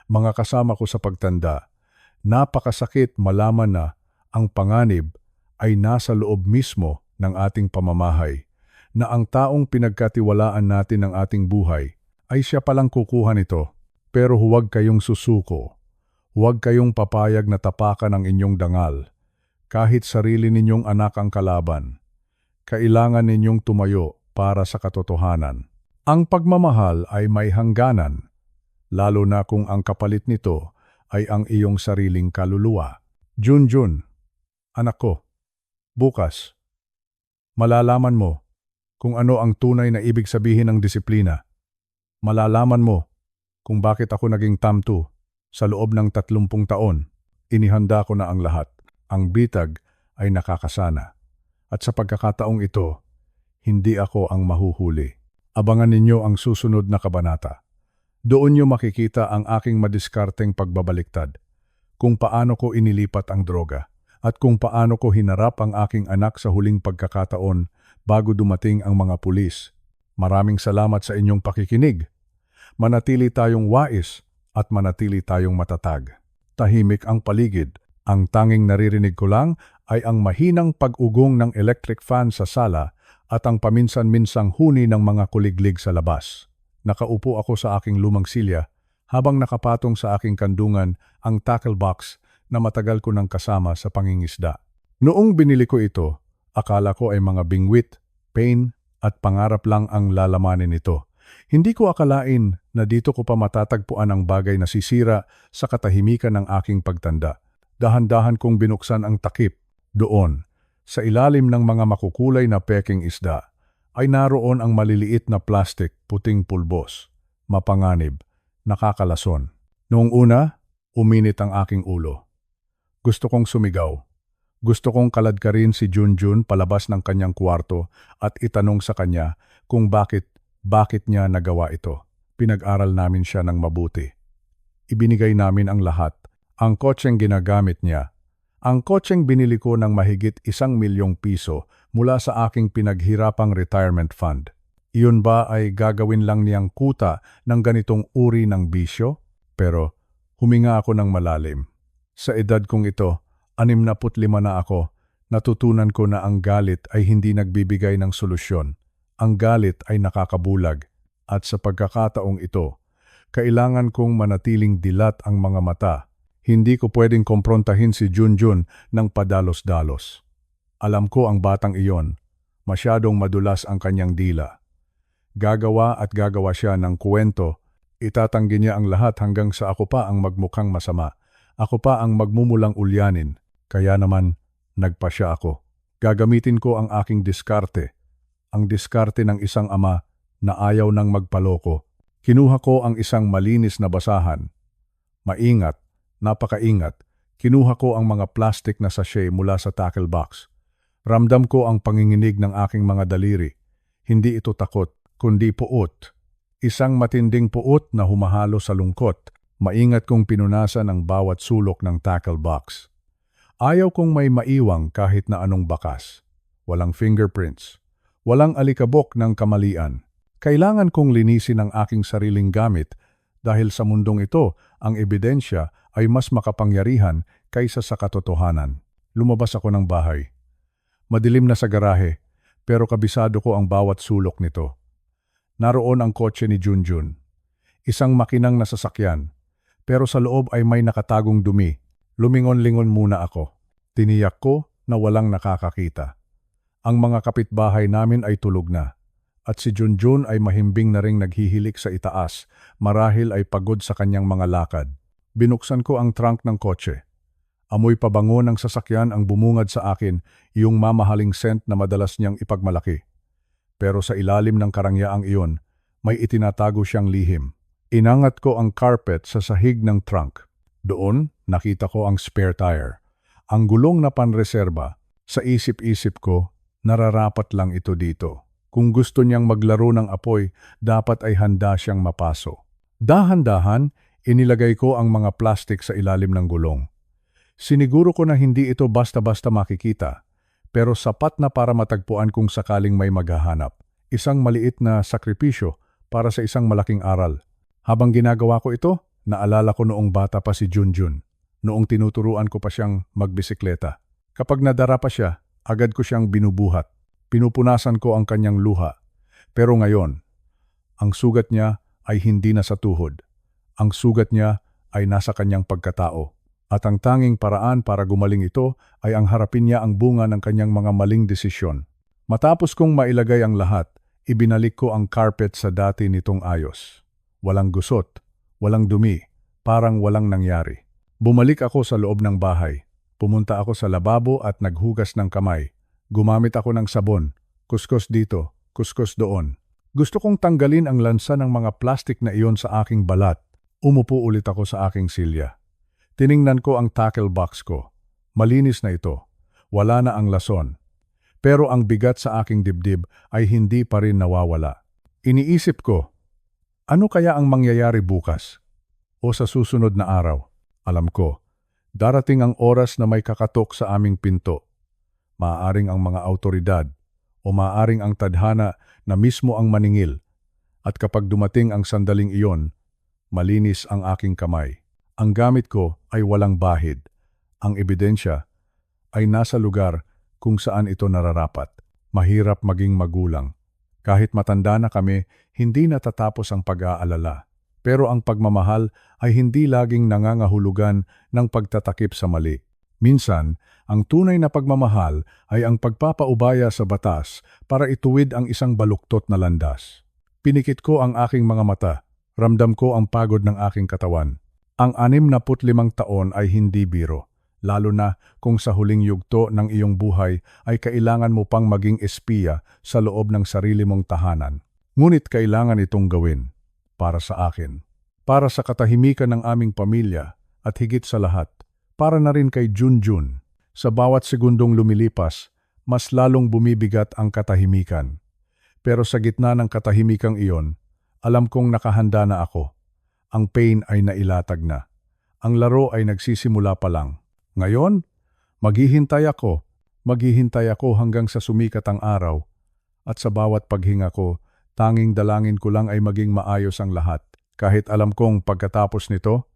Mga kasama ko sa pagtanda, napakasakit malaman na ang panganib ay nasa loob mismo ng ating pamamahay, na ang taong pinagkatiwalaan natin ng ating buhay ay siya palang kukuha nito. Pero huwag kayong susuko. Huwag kayong papayag na tapakan ang inyong dangal. Kahit sarili ninyong anak ang kalaban, kailangan ninyong tumayo para sa katotohanan. Ang pagmamahal ay may hangganan, lalo na kung ang kapalit nito ay ang iyong sariling kaluluwa. Junjun, anak ko, bukas, malalaman mo kung ano ang tunay na ibig sabihin ng disiplina. Malalaman mo kung bakit ako naging tamtu sa loob ng 30 taon. Inihanda ko na ang lahat. Ang bitag ay nakakasana. At sa pagkakataong ito, hindi ako ang mahuhuli. Abangan ninyo ang susunod na kabanata. Doon nyo makikita ang aking madiskarteng pagbabaliktad, kung paano ko inilipat ang droga, at kung paano ko hinarap ang aking anak sa huling pagkakataon bago dumating ang mga pulis. Maraming salamat sa inyong pakikinig. Manatili tayong wais at manatili tayong matatag. Tahimik ang paligid. Ang tanging naririnig ko lang ay ang mahinang pag-ugong ng electric fan sa sala at ang paminsan-minsang huni ng mga kuliglig sa labas. Nakaupo ako sa aking lumang silya habang nakapatong sa aking kandungan ang tackle box na matagal ko nang kasama sa pangingisda. Noong binili ko ito, akala ko ay mga bingwit, pain at pangarap lang ang lalamanin nito. Hindi ko akalain na dito ko pa matatagpuan ang bagay na sisira sa katahimikan ng aking pagtanda. Dahan-dahan kong binuksan ang takip. Doon, sa ilalim ng mga makukulay na peking isda, ay naroon ang maliliit na plastik, puting pulbos, mapanganib, nakakalason. Noong una, uminit ang aking ulo. Gusto kong sumigaw. Gusto kong kaladkarin si Junjun palabas ng kanyang kwarto at itanong sa kanya kung bakit niya nagawa ito. Pinag-aral namin siya ng mabuti. Ibinigay namin ang lahat. Ang kotseng ginagamit niya. Ang kotseng binili ko ng mahigit 1,000,000 piso mula sa aking pinaghirapang retirement fund. Iyon ba ay gagawin lang niyang kuta ng ganitong uri ng bisyo? Pero huminga ako ng malalim. Sa edad kong ito, 65 na ako, natutunan ko na ang galit ay hindi nagbibigay ng solusyon. Ang galit ay nakakabulag. At sa pagkakataong ito, kailangan kong manatiling dilat ang mga mata. Hindi ko pwedeng komprontahin si Junjun ng padalos-dalos. Alam ko ang batang iyon, masyadong madulas ang kanyang dila. Gagawa at gagawa siya ng kwento, itatanggi niya ang lahat hanggang sa ako pa ang magmukhang masama. Ako pa ang magmumulang ulyanin, kaya naman nagpasya ako. Gagamitin ko ang aking diskarte, ang diskarte ng isang ama na ayaw nang magpaloko. Kinuha ko ang isang malinis na basahan. Maingat. Napakaingat, kinuha ko ang mga plastic na sachet mula sa tackle box. Ramdam ko ang panginginig ng aking mga daliri. Hindi ito takot, kundi puot. Isang matinding puot na humahalo sa lungkot. Maingat kong pinunasan ang bawat sulok ng tackle box. Ayaw kong may maiwang kahit na anong bakas. Walang fingerprints. Walang alikabok ng kamalian. Kailangan kong linisin ang aking sariling gamit dahil sa mundong ito, ang ebidensya ay mas makapangyarihan kaysa sa katotohanan. Lumabas ako ng bahay. Madilim na sa garahe, pero kabisado ko ang bawat sulok nito. Naroon ang kotse ni Junjun. Isang makinang nasasakyan, pero sa loob ay may nakatagong dumi. Lumingon-lingon muna ako. Tiniyak ko na walang nakakakita. Ang mga kapitbahay namin ay tulog na. At si Junjun ay mahimbing na ring naghihilik sa itaas, marahil ay pagod sa kanyang mga lakad. Binuksan ko ang trunk ng kotse. Amoy pabango ng sasakyan ang bumungad sa akin, yung mamahaling scent na madalas niyang ipagmalaki. Pero sa ilalim ng karangyaang iyon, may itinatago siyang lihim. Inangat ko ang carpet sa sahig ng trunk. Doon, nakita ko ang spare tire. Ang gulong na panreserba. Sa isip-isip ko, nararapat lang ito dito. Kung gusto niyang maglaro ng apoy, dapat ay handa siyang mapaso. Dahan-dahan, inilagay ko ang mga plastik sa ilalim ng gulong. Siniguro ko na hindi ito basta-basta makikita, pero sapat na para matagpuan kung sakaling may maghahanap. Isang maliit na sakripisyo para sa isang malaking aral. Habang ginagawa ko ito, naalala ko noong bata pa si Junjun, noong tinuturuan ko pa siyang magbisikleta. Kapag nadara pa siya, agad ko siyang binubuhat. Pinupunasan ko ang kanyang luha. Pero ngayon, ang sugat niya ay hindi na sa tuhod. Ang sugat niya ay nasa kanyang pagkatao. At ang tanging paraan para gumaling ito ay ang harapin niya ang bunga ng kanyang mga maling desisyon. Matapos kong mailagay ang lahat, ibinalik ko ang carpet sa dati nitong ayos. Walang gusot, walang dumi, parang walang nangyari. Bumalik ako sa loob ng bahay. Pumunta ako sa lababo at naghugas ng kamay. Gumamit ako ng sabon. Kuskus dito, kuskus doon. Gusto kong tanggalin ang lansa ng mga plastik na iyon sa aking balat. Umupo ulit ako sa aking silya. Tiningnan ko ang tackle box ko. Malinis na ito. Wala na ang lason. Pero ang bigat sa aking dibdib ay hindi pa rin nawawala. Iniisip ko, ano kaya ang mangyayari bukas? O sa susunod na araw? Alam ko, darating ang oras na may kakatok sa aming pinto. Maaaring ang mga autoridad o maaaring ang tadhana na mismo ang maningil. At kapag dumating ang sandaling iyon, malinis ang aking kamay. Ang gamit ko ay walang bahid. Ang ebidensya ay nasa lugar kung saan ito nararapat. Mahirap maging magulang. Kahit matanda na kami, hindi natatapos ang pag-aalala. Pero ang pagmamahal ay hindi laging nangangahulugan ng pagtatakip sa mali. Minsan, ang tunay na pagmamahal ay ang pagpapaubaya sa batas para ituwid ang isang baluktot na landas. Pinikit ko ang aking mga mata. Ramdam ko ang pagod ng aking katawan. Ang 65 taon ay hindi biro. Lalo na kung sa huling yugto ng iyong buhay ay kailangan mo pang maging espiya sa loob ng sarili mong tahanan. Ngunit kailangan itong gawin para sa akin, para sa katahimikan ng aming pamilya at higit sa lahat, para na rin kay Junjun. Sa bawat segundong lumilipas, mas lalong bumibigat ang katahimikan. Pero sa gitna ng katahimikang iyon, alam kong nakahanda na ako. Ang pain ay nailatag na. Ang laro ay nagsisimula pa lang. Ngayon, maghihintay ako hanggang sa sumikat ang araw, at sa bawat paghinga ko, tanging dalangin ko lang ay maging maayos ang lahat. Kahit alam kong pagkatapos nito,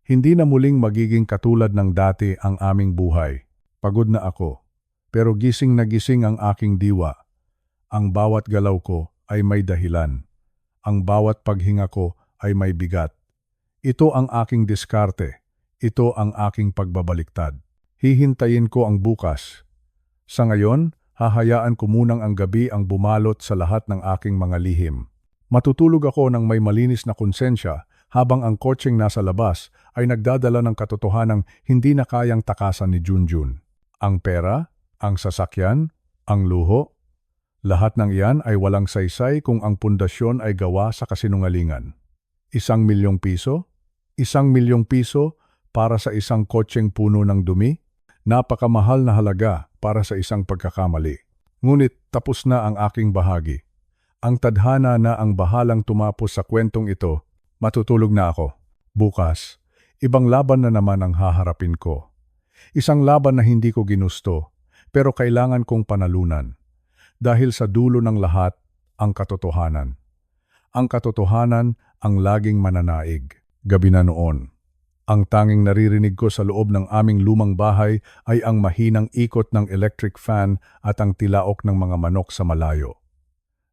hindi na muling magiging katulad ng dati ang aming buhay. Pagod na ako, pero gising na gising ang aking diwa. Ang bawat galaw ko ay may dahilan. Ang bawat paghinga ko ay may bigat. Ito ang aking diskarte. Ito ang aking pagbabaliktad. Hihintayin ko ang bukas. Sa ngayon, hahayaan ko munang ang gabi ang bumalot sa lahat ng aking mga lihim. Matutulog ako ng may malinis na konsensya habang ang kotseng nasa labas ay nagdadala ng katotohanang hindi na kayang takasan ni Junjun. Ang pera, ang sasakyan, ang luho, lahat ng iyan ay walang saysay kung ang pundasyon ay gawa sa kasinungalingan. 1,000,000 piso? 1,000,000 piso para sa isang kotseng puno ng dumi? Napakamahal na halaga para sa isang pagkakamali. Ngunit tapos na ang aking bahagi. Ang tadhana na ang bahalang tumapos sa kwentong ito, matutulog na ako. Bukas, ibang laban na naman ang haharapin ko. Isang laban na hindi ko ginusto, pero kailangan kong panalunan. Dahil sa dulo ng lahat, ang katotohanan. Ang katotohanan ang laging mananaig. Gabi na noon. Ang tanging naririnig ko sa loob ng aming lumang bahay ay ang mahinang ikot ng electric fan at ang tilaok ng mga manok sa malayo.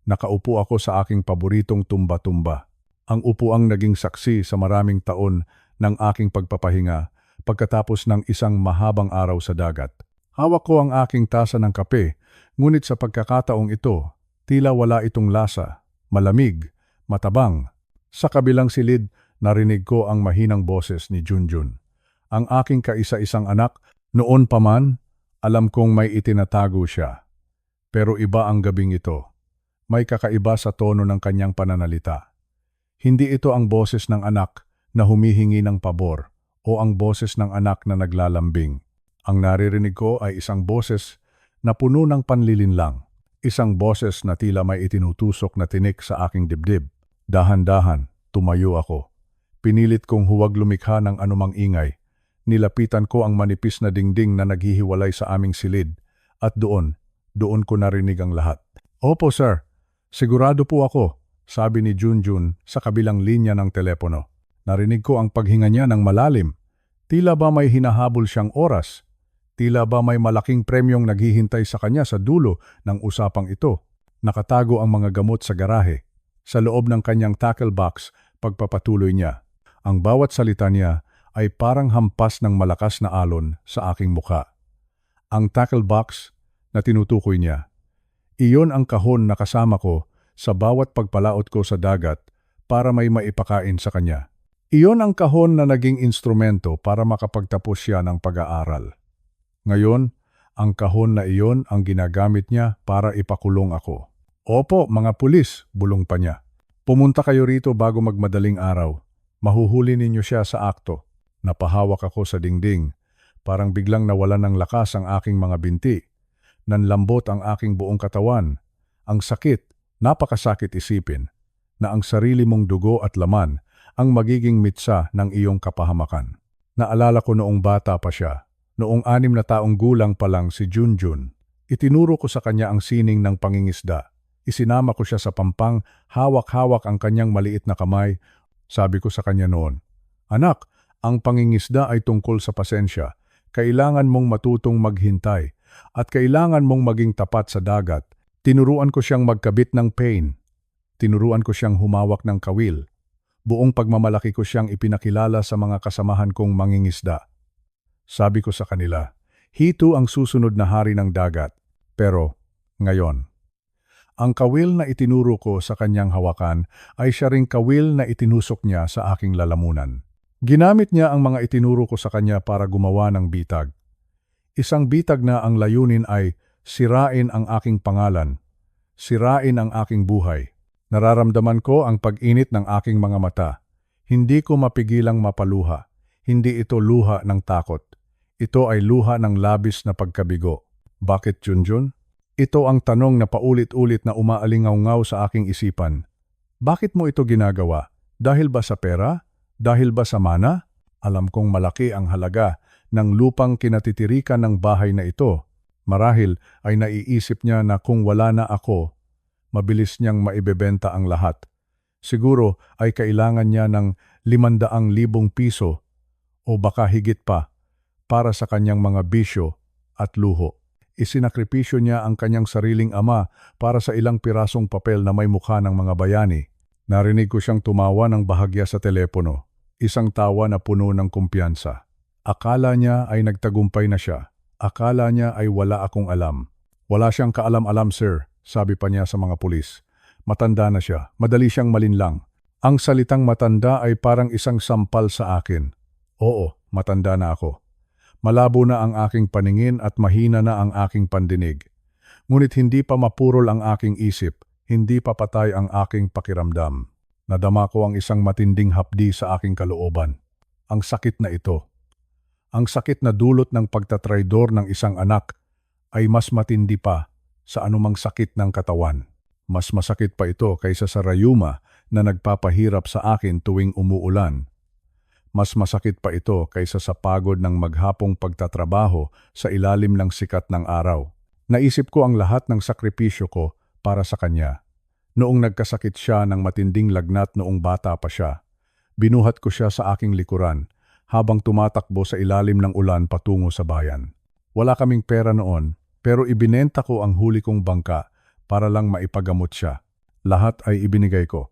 Nakaupo ako sa aking paboritong tumba-tumba. Ang upuang naging saksi sa maraming taon ng aking pagpapahinga pagkatapos ng isang mahabang araw sa dagat. Hawak ko ang aking tasa ng kape, ngunit sa pagkakataong ito, tila wala itong lasa, malamig, matabang. Sa kabilang silid, narinig ko ang mahinang boses ni Junjun. Ang aking kaisa-isang anak, noon pa man, alam kong may itinatago siya. Pero iba ang gabing ito. May kakaiba sa tono ng kanyang pananalita. Hindi ito ang boses ng anak na humihingi ng pabor o ang boses ng anak na naglalambing. Ang naririnig ko ay isang boses na puno ng panlilinlang. Isang boses na tila may itinutusok na tinik sa aking dibdib. Dahan-dahan, tumayo ako. Pinilit kong huwag lumikha ng anumang ingay. Nilapitan ko ang manipis na dingding na naghihiwalay sa aming silid. At doon ko narinig ang lahat. Opo sir, sigurado po ako, sabi ni Junjun sa kabilang linya ng telepono. Narinig ko ang paghinga niya ng malalim. Tila ba may hinahabol siyang oras? Tila ba may malaking premyong naghihintay sa kanya sa dulo ng usapang ito? Nakatago ang mga gamot sa garahe. Sa loob ng kanyang tackle box, pagpapatuloy niya. Ang bawat salita niya ay parang hampas ng malakas na alon sa aking mukha. Ang tackle box na tinutukoy niya. Iyon ang kahon na kasama ko sa bawat pagpalaot ko sa dagat para may maipakain sa kanya. Iyon ang kahon na naging instrumento para makapagtapos siya ng pag-aaral. Ngayon, ang kahon na iyon ang ginagamit niya para ipakulong ako. Opo, mga pulis, bulong pa niya. Pumunta kayo rito bago magmadaling araw. Mahuhuli ninyo siya sa akto. Napahawak ako sa dingding. Parang biglang nawalan ng lakas ang aking mga binti. Nanlambot ang aking buong katawan. Ang sakit, napakasakit isipin, na ang sarili mong dugo at laman ang magiging mitsa ng iyong kapahamakan. Naalala ko noong bata pa siya. Noong 6 na taong gulang pa lang si Junjun, itinuro ko sa kanya ang sining ng pangingisda. Isinama ko siya sa pampang, hawak-hawak ang kanyang maliit na kamay. Sabi ko sa kanya noon, "Anak, ang pangingisda ay tungkol sa pasensya. Kailangan mong matutong maghintay at kailangan mong maging tapat sa dagat." Tinuruan ko siyang magkabit ng pain. Tinuruan ko siyang humawak ng kawil. Buong pagmamalaki ko siyang ipinakilala sa mga kasamahan kong mangingisda. Sabi ko sa kanila, hito ang susunod na hari ng dagat. Pero, ngayon, ang kawil na itinuro ko sa kanyang hawakan ay siya ring kawil na itinusok niya sa aking lalamunan. Ginamit niya ang mga itinuro ko sa kanya para gumawa ng bitag. Isang bitag na ang layunin ay sirain ang aking pangalan, sirain ang aking buhay. Nararamdaman ko ang pag-init ng aking mga mata. Hindi ko mapigilang mapaluha. Hindi ito luha ng takot. Ito ay luha ng labis na pagkabigo. Bakit, Junjun? Ito ang tanong na paulit-ulit na umaalingaw-ngaw sa aking isipan. Bakit mo ito ginagawa? Dahil ba sa pera? Dahil ba sa mana? Alam kong malaki ang halaga ng lupang kinatitirikan ng bahay na ito. Marahil ay naiisip niya na kung wala na ako, mabilis niyang maibebenta ang lahat. Siguro ay kailangan niya ng 500,000 piso o baka higit pa para sa kanyang mga bisyo at luho. Isinakripisyo niya ang kanyang sariling ama para sa ilang pirasong papel na may mukha ng mga bayani. Narinig ko siyang tumawa ng bahagya sa telepono, isang tawa na puno ng kumpiyansa. Akala niya ay nagtagumpay na siya. Akala niya ay wala akong alam. Wala siyang kaalam-alam, sir, sabi pa niya sa mga pulis. Matanda na siya, madali siyang malinlang. Ang salitang matanda ay parang isang sampal sa akin. Oo, matanda na ako. Malabo na ang aking paningin at mahina na ang aking pandinig. Ngunit hindi pa mapurol ang aking isip, hindi pa patay ang aking pakiramdam. Nadama ko ang isang matinding hapdi sa aking kalooban. Ang sakit na ito. Ang sakit na dulot ng pagtatraidor ng isang anak ay mas matindi pa sa anumang sakit ng katawan. Mas masakit pa ito kaysa sa rayuma na nagpapahirap sa akin tuwing umuulan. Mas masakit pa ito kaysa sa pagod ng maghapong pagtatrabaho sa ilalim ng sikat ng araw. Naisip ko ang lahat ng sakripisyo ko para sa kanya. Noong nagkasakit siya ng matinding lagnat noong bata pa siya, binuhat ko siya sa aking likuran habang tumatakbo sa ilalim ng ulan patungo sa bayan. Wala kaming pera noon, pero ibinenta ko ang huli kong bangka para lang maipagamot siya. Lahat ay ibinigay ko.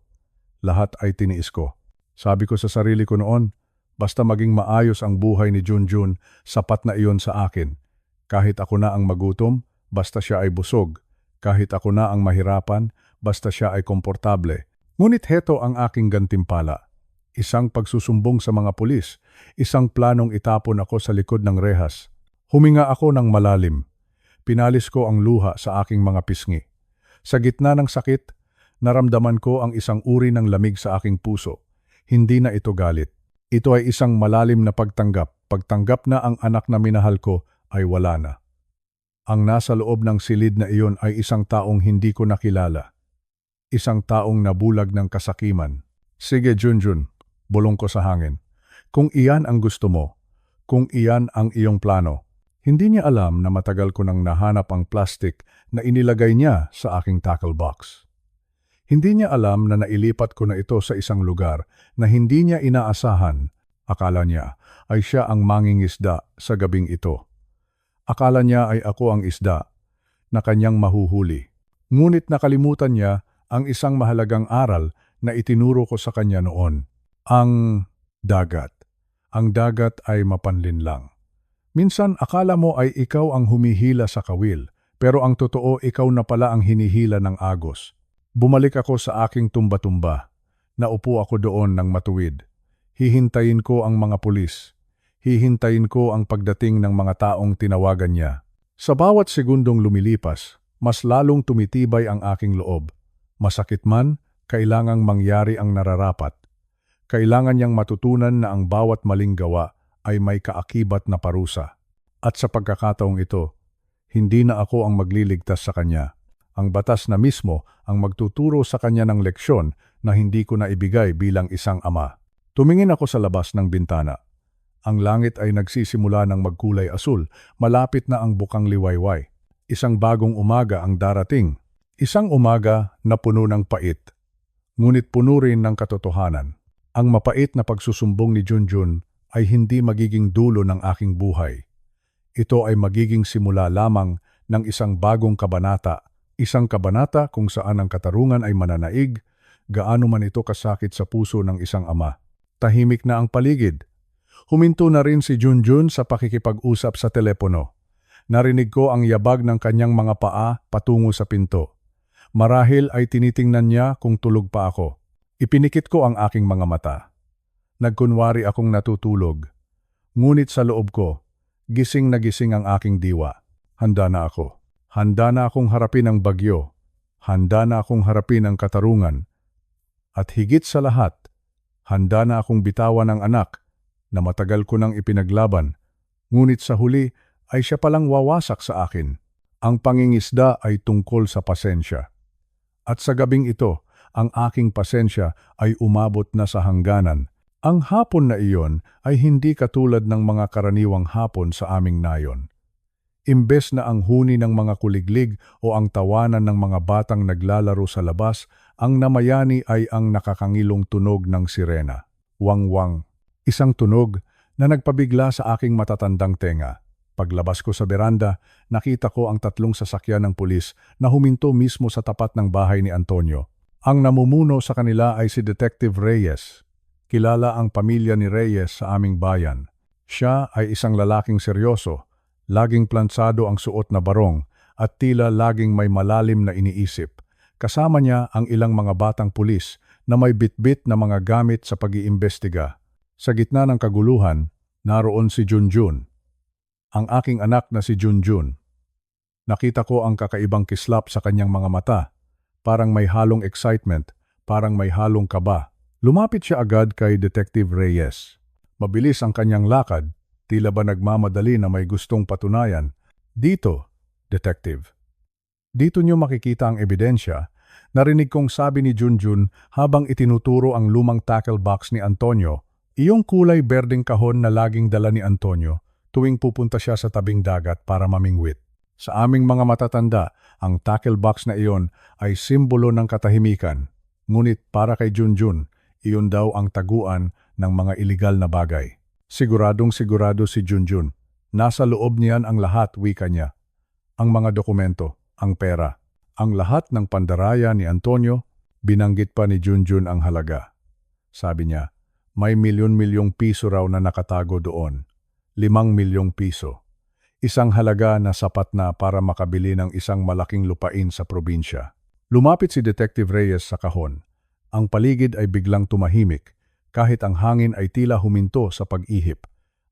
Lahat ay tiniis ko. Sabi ko sa sarili ko noon, basta maging maayos ang buhay ni Junjun, sapat na iyon sa akin. Kahit ako na ang magutom, basta siya ay busog. Kahit ako na ang mahirapan, basta siya ay komportable. Ngunit heto ang aking gantimpala. Isang pagsusumbong sa mga pulis, isang planong itapon ako sa likod ng rehas. Huminga ako ng malalim. Pinalis ko ang luha sa aking mga pisngi. Sa gitna ng sakit, naramdaman ko ang isang uri ng lamig sa aking puso. Hindi na ito galit. Ito ay isang malalim na pagtanggap na ang anak na minahal ko ay wala na. Ang nasa loob ng silid na iyon ay isang taong hindi ko nakilala. Isang taong nabulag ng kasakiman. Sige Junjun, bulong ko sa hangin. Kung iyan ang gusto mo, kung iyan ang iyong plano. Hindi niya alam na matagal ko nang nahanap ang plastic na inilagay niya sa aking tackle box. Hindi niya alam na nailipat ko na ito sa isang lugar na hindi niya inaasahan. Akala niya ay siya ang mangingisda sa gabing ito. Akala niya ay ako ang isda na kanyang mahuhuli. Ngunit nakalimutan niya ang isang mahalagang aral na itinuro ko sa kanya noon. Ang dagat. Ang dagat ay mapanlinlang. Minsan akala mo ay ikaw ang humihila sa kawil, pero ang totoo ikaw na pala ang hinihila ng agos. Bumalik ako sa aking tumba-tumba. Naupo ako doon ng matuwid. Hihintayin ko ang mga pulis. Hihintayin ko ang pagdating ng mga taong tinawagan niya. Sa bawat segundong lumilipas, mas lalong tumitibay ang aking loob. Masakit man, kailangang mangyari ang nararapat. Kailangan niyang matutunan na ang bawat maling gawa ay may kaakibat na parusa. At sa pagkakataong ito, hindi na ako ang magliligtas sa kanya. Ang batas na mismo ang magtuturo sa kanya ng leksyon na hindi ko na ibigay bilang isang ama. Tumingin ako sa labas ng bintana. Ang langit ay nagsisimula ng magkulay asul, malapit na ang bukang liwayway. Isang bagong umaga ang darating. Isang umaga na puno ng pait. Ngunit puno rin ng katotohanan. Ang mapait na pagsusumbong ni Junjun ay hindi magiging dulo ng aking buhay. Ito ay magiging simula lamang ng isang bagong kabanata. Isang kabanata kung saan ang katarungan ay mananaig, gaano man ito kasakit sa puso ng isang ama. Tahimik na ang paligid. Huminto na rin si Junjun sa pakikipag-usap sa telepono. Narinig ko ang yabag ng kanyang mga paa patungo sa pinto. Marahil ay tinitingnan niya kung tulog pa ako. Ipinikit ko ang aking mga mata. Nagkunwari akong natutulog. Ngunit sa loob ko, gising na gising ang aking diwa. Handa na ako. Handa na akong harapin ang bagyo. Handa na akong harapin ang katarungan. At higit sa lahat, handa na akong bitawan ang anak na matagal ko nang ipinaglaban. Ngunit sa huli ay siya palang wawasak sa akin. Ang pangingisda ay tungkol sa pasensya. At sa gabing ito, ang aking pasensya ay umabot na sa hangganan. Ang hapon na iyon ay hindi katulad ng mga karaniwang hapon sa aming nayon. Imbes na ang huni ng mga kuliglig o ang tawanan ng mga batang naglalaro sa labas, ang namayani ay ang nakakangilong tunog ng sirena. Wang-wang. Isang tunog na nagpabigla sa aking matatandang tenga. Paglabas ko sa beranda, nakita ko ang 3 sasakyan ng pulis na huminto mismo sa tapat ng bahay ni Antonio. Ang namumuno sa kanila ay si Detective Reyes. Kilala ang pamilya ni Reyes sa aming bayan. Siya ay isang lalaking seryoso, laging plansado ang suot na barong at tila laging may malalim na iniisip. Kasama niya ang ilang mga batang pulis na may bitbit na mga gamit sa pag-iimbestiga. Sa gitna ng kaguluhan, naroon si Junjun. Ang aking anak na si Junjun. Nakita ko ang kakaibang kislap sa kanyang mga mata. Parang may halong excitement, parang may halong kaba. Lumapit siya agad kay Detective Reyes. Mabilis ang kanyang lakad, tila ba nagmamadali na may gustong patunayan. Dito, Detective. Dito niyo makikita ang ebidensya. Narinig kong sabi ni Junjun habang itinuturo ang lumang tackle box ni Antonio, iyong kulay berdeng kahon na laging dala ni Antonio tuwing pupunta siya sa tabing dagat para mamingwit. Sa aming mga matatanda, ang tackle box na iyon ay simbolo ng katahimikan. Ngunit para kay Junjun, iyon daw ang taguan ng mga iligal na bagay. Siguradong sigurado si Junjun. Nasa loob niyan ang lahat, wika niya. Ang mga dokumento, ang pera, ang lahat ng pandaraya ni Antonio, binanggit pa ni Junjun ang halaga. Sabi niya, may milyon-milyong piso raw na nakatago doon. 5 milyong piso. Isang halaga na sapat na para makabili ng isang malaking lupain sa probinsya. Lumapit si Detective Reyes sa kahon. Ang paligid ay biglang tumahimik, kahit ang hangin ay tila huminto sa pag-ihip.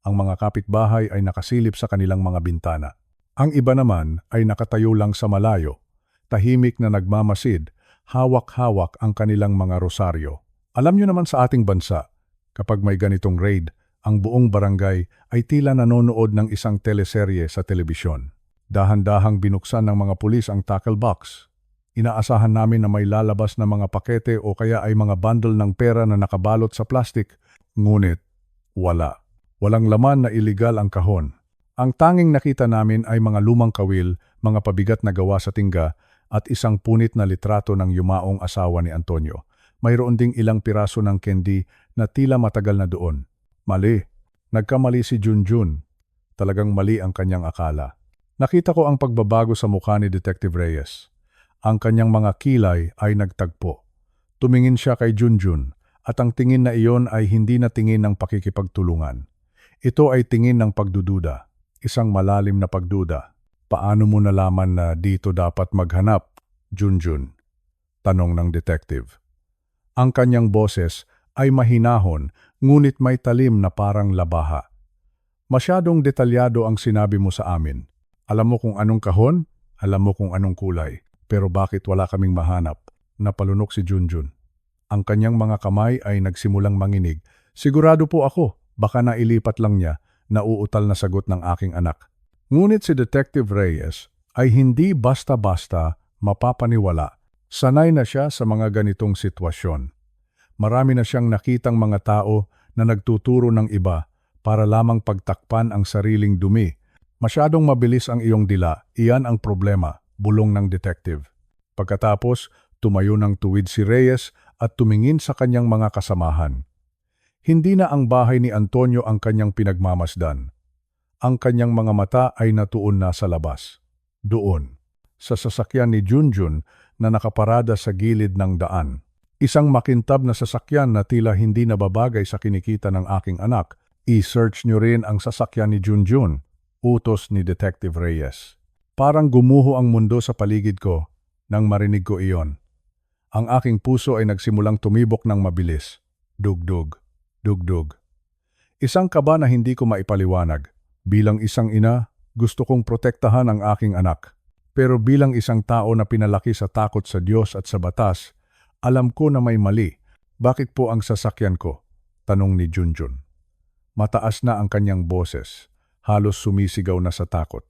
Ang mga kapitbahay ay nakasilip sa kanilang mga bintana. Ang iba naman ay nakatayo lang sa malayo, tahimik na nagmamasid, hawak-hawak ang kanilang mga rosaryo. Alam niyo naman sa ating bansa, kapag may ganitong raid, ang buong barangay ay tila nanonood ng isang teleserye sa telebisyon. Dahan-dahang binuksan ng mga pulis ang tackle box. Inaasahan namin na may lalabas na mga pakete o kaya ay mga bundle ng pera na nakabalot sa plastik. Ngunit, wala. Walang laman na iligal ang kahon. Ang tanging nakita namin ay mga lumang kawil, mga pabigat na gawa sa tingga, at isang punit na litrato ng yumaong asawa ni Antonio. Mayroon ding ilang piraso ng candy na tila matagal na doon. Mali. Nagkamali si Junjun. Talagang mali ang kanyang akala. Nakita ko ang pagbabago sa mukha ni Detective Reyes. Ang kanyang mga kilay ay nagtagpo. Tumingin siya kay Junjun at ang tingin na iyon ay hindi na tingin ng pakikipagtulungan. Ito ay tingin ng pagdududa. Isang malalim na pagduda. Paano mo nalaman na dito dapat maghanap, Junjun? Tanong ng detective. Ang kanyang boses ay mahinahon, ngunit may talim na parang labaha. Masyadong detalyado ang sinabi mo sa amin. Alam mo kung anong kahon, alam mo kung anong kulay. Pero bakit wala kaming mahanap? Napalunok si Junjun. Ang kanyang mga kamay ay nagsimulang manginig. Sigurado po ako, baka nailipat lang niya, nauutal na sagot ng aking anak. Ngunit si Detective Reyes ay hindi basta-basta mapapaniwala. Sanay na siya sa mga ganitong sitwasyon. Marami na siyang nakitang mga tao na nagtuturo ng iba para lamang pagtakpan ang sariling dumi. Masyadong mabilis ang iyong dila, iyan ang problema, bulong ng detective. Pagkatapos, tumayo ng tuwid si Reyes at tumingin sa kanyang mga kasamahan. Hindi na ang bahay ni Antonio ang kanyang pinagmamasdan. Ang kanyang mga mata ay natuon na sa labas. Doon, sa sasakyan ni Junjun na nakaparada sa gilid ng daan. Isang makintab na sasakyan na tila hindi nababagay sa kinikita ng aking anak. I-search nyo rin ang sasakyan ni Junjun, utos ni Detective Reyes. Parang gumuho ang mundo sa paligid ko nang marinig ko iyon. Ang aking puso ay nagsimulang tumibok ng mabilis. Dugdug, dugdug. Isang kaba na hindi ko maipaliwanag. Bilang isang ina, gusto kong protektahan ang aking anak. Pero bilang isang tao na pinalaki sa takot sa Diyos at sa batas, alam ko na may mali. Bakit po ang sasakyan ko? Tanong ni Junjun. Mataas na ang kanyang boses. Halos sumisigaw na sa takot.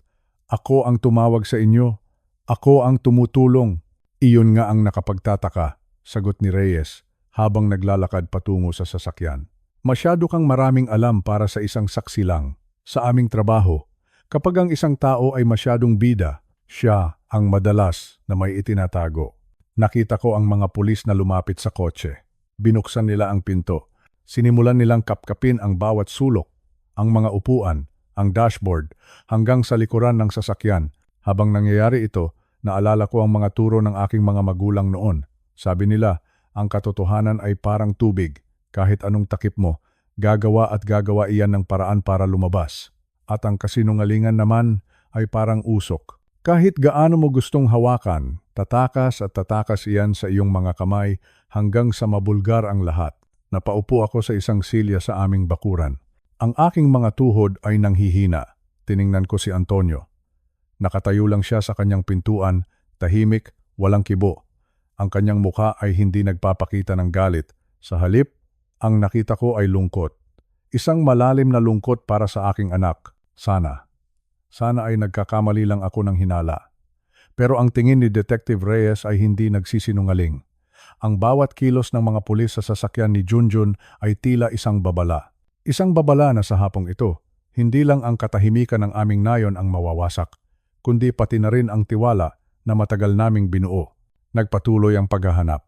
Ako ang tumawag sa inyo. Ako ang tumutulong. Iyon nga ang nakapagtataka, sagot ni Reyes habang naglalakad patungo sa sasakyan. Masyado kang maraming alam para sa isang saksi lang. Sa aming trabaho, kapag ang isang tao ay masyadong bida, siya ang madalas na may itinatago. Nakita ko ang mga pulis na lumapit sa kotse. Binuksan nila ang pinto. Sinimulan nilang kapkapin ang bawat sulok, ang mga upuan, ang dashboard, hanggang sa likuran ng sasakyan. Habang nangyayari ito, naalala ko ang mga turo ng aking mga magulang noon. Sabi nila, ang katotohanan ay parang tubig. Kahit anong takip mo, gagawa at gagawa iyan ng paraan para lumabas. At ang kasinungalingan naman ay parang usok. Kahit gaano mo gustong hawakan, tatakas at tatakas iyan sa iyong mga kamay hanggang sa mabulgar ang lahat. Napaupo ako sa isang silya sa aming bakuran. Ang aking mga tuhod ay nanghihina. Tiningnan ko si Antonio. Nakatayo lang siya sa kanyang pintuan, tahimik, walang kibo. Ang kanyang mukha ay hindi nagpapakita ng galit. Sa halip, ang nakita ko ay lungkot. Isang malalim na lungkot para sa aking anak. Sana ay nagkakamali lang ako ng hinala. Pero ang tingin ni Detective Reyes ay hindi nagsisinungaling. Ang bawat kilos ng mga pulis sa sasakyan ni Junjun ay tila isang babala. Isang babala na sa hapong ito, hindi lang ang katahimikan ng aming nayon ang mawawasak, kundi pati na rin ang tiwala na matagal naming binuo. Nagpatuloy ang paghahanap.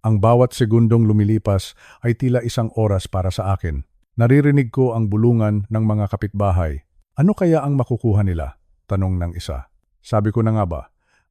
Ang bawat segundong lumilipas ay tila isang oras para sa akin. Naririnig ko ang bulungan ng mga kapitbahay. Ano kaya ang makukuha nila? Tanong ng isa. Sabi ko na nga ba,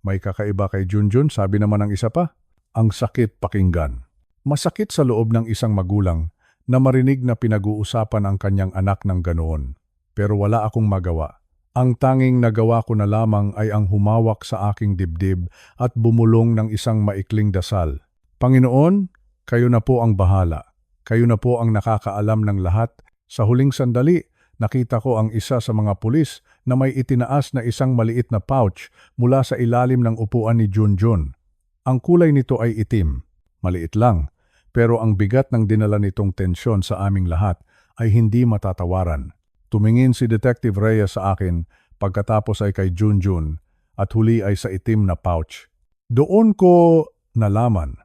may kakaiba kay Junjun, sabi naman ng isa pa. Ang sakit pakinggan. Masakit sa loob ng isang magulang na marinig na pinag-uusapan ang kanyang anak ng ganoon. Pero wala akong magawa. Ang tanging nagawa ko na lamang ay ang humawak sa aking dibdib at bumulong ng isang maikling dasal. Panginoon, kayo na po ang bahala. Kayo na po ang nakakaalam ng lahat. Sa huling sandali, nakita ko ang isa sa mga pulis na may itinaas na isang maliit na pouch mula sa ilalim ng upuan ni Junjun. Ang kulay nito ay itim. Maliit lang, pero ang bigat ng dinala nitong tensyon sa aming lahat ay hindi matatawaran. Tumingin si Detective Reyes sa akin, pagkatapos ay kay Junjun, at huli ay sa itim na pouch. Doon ko nalaman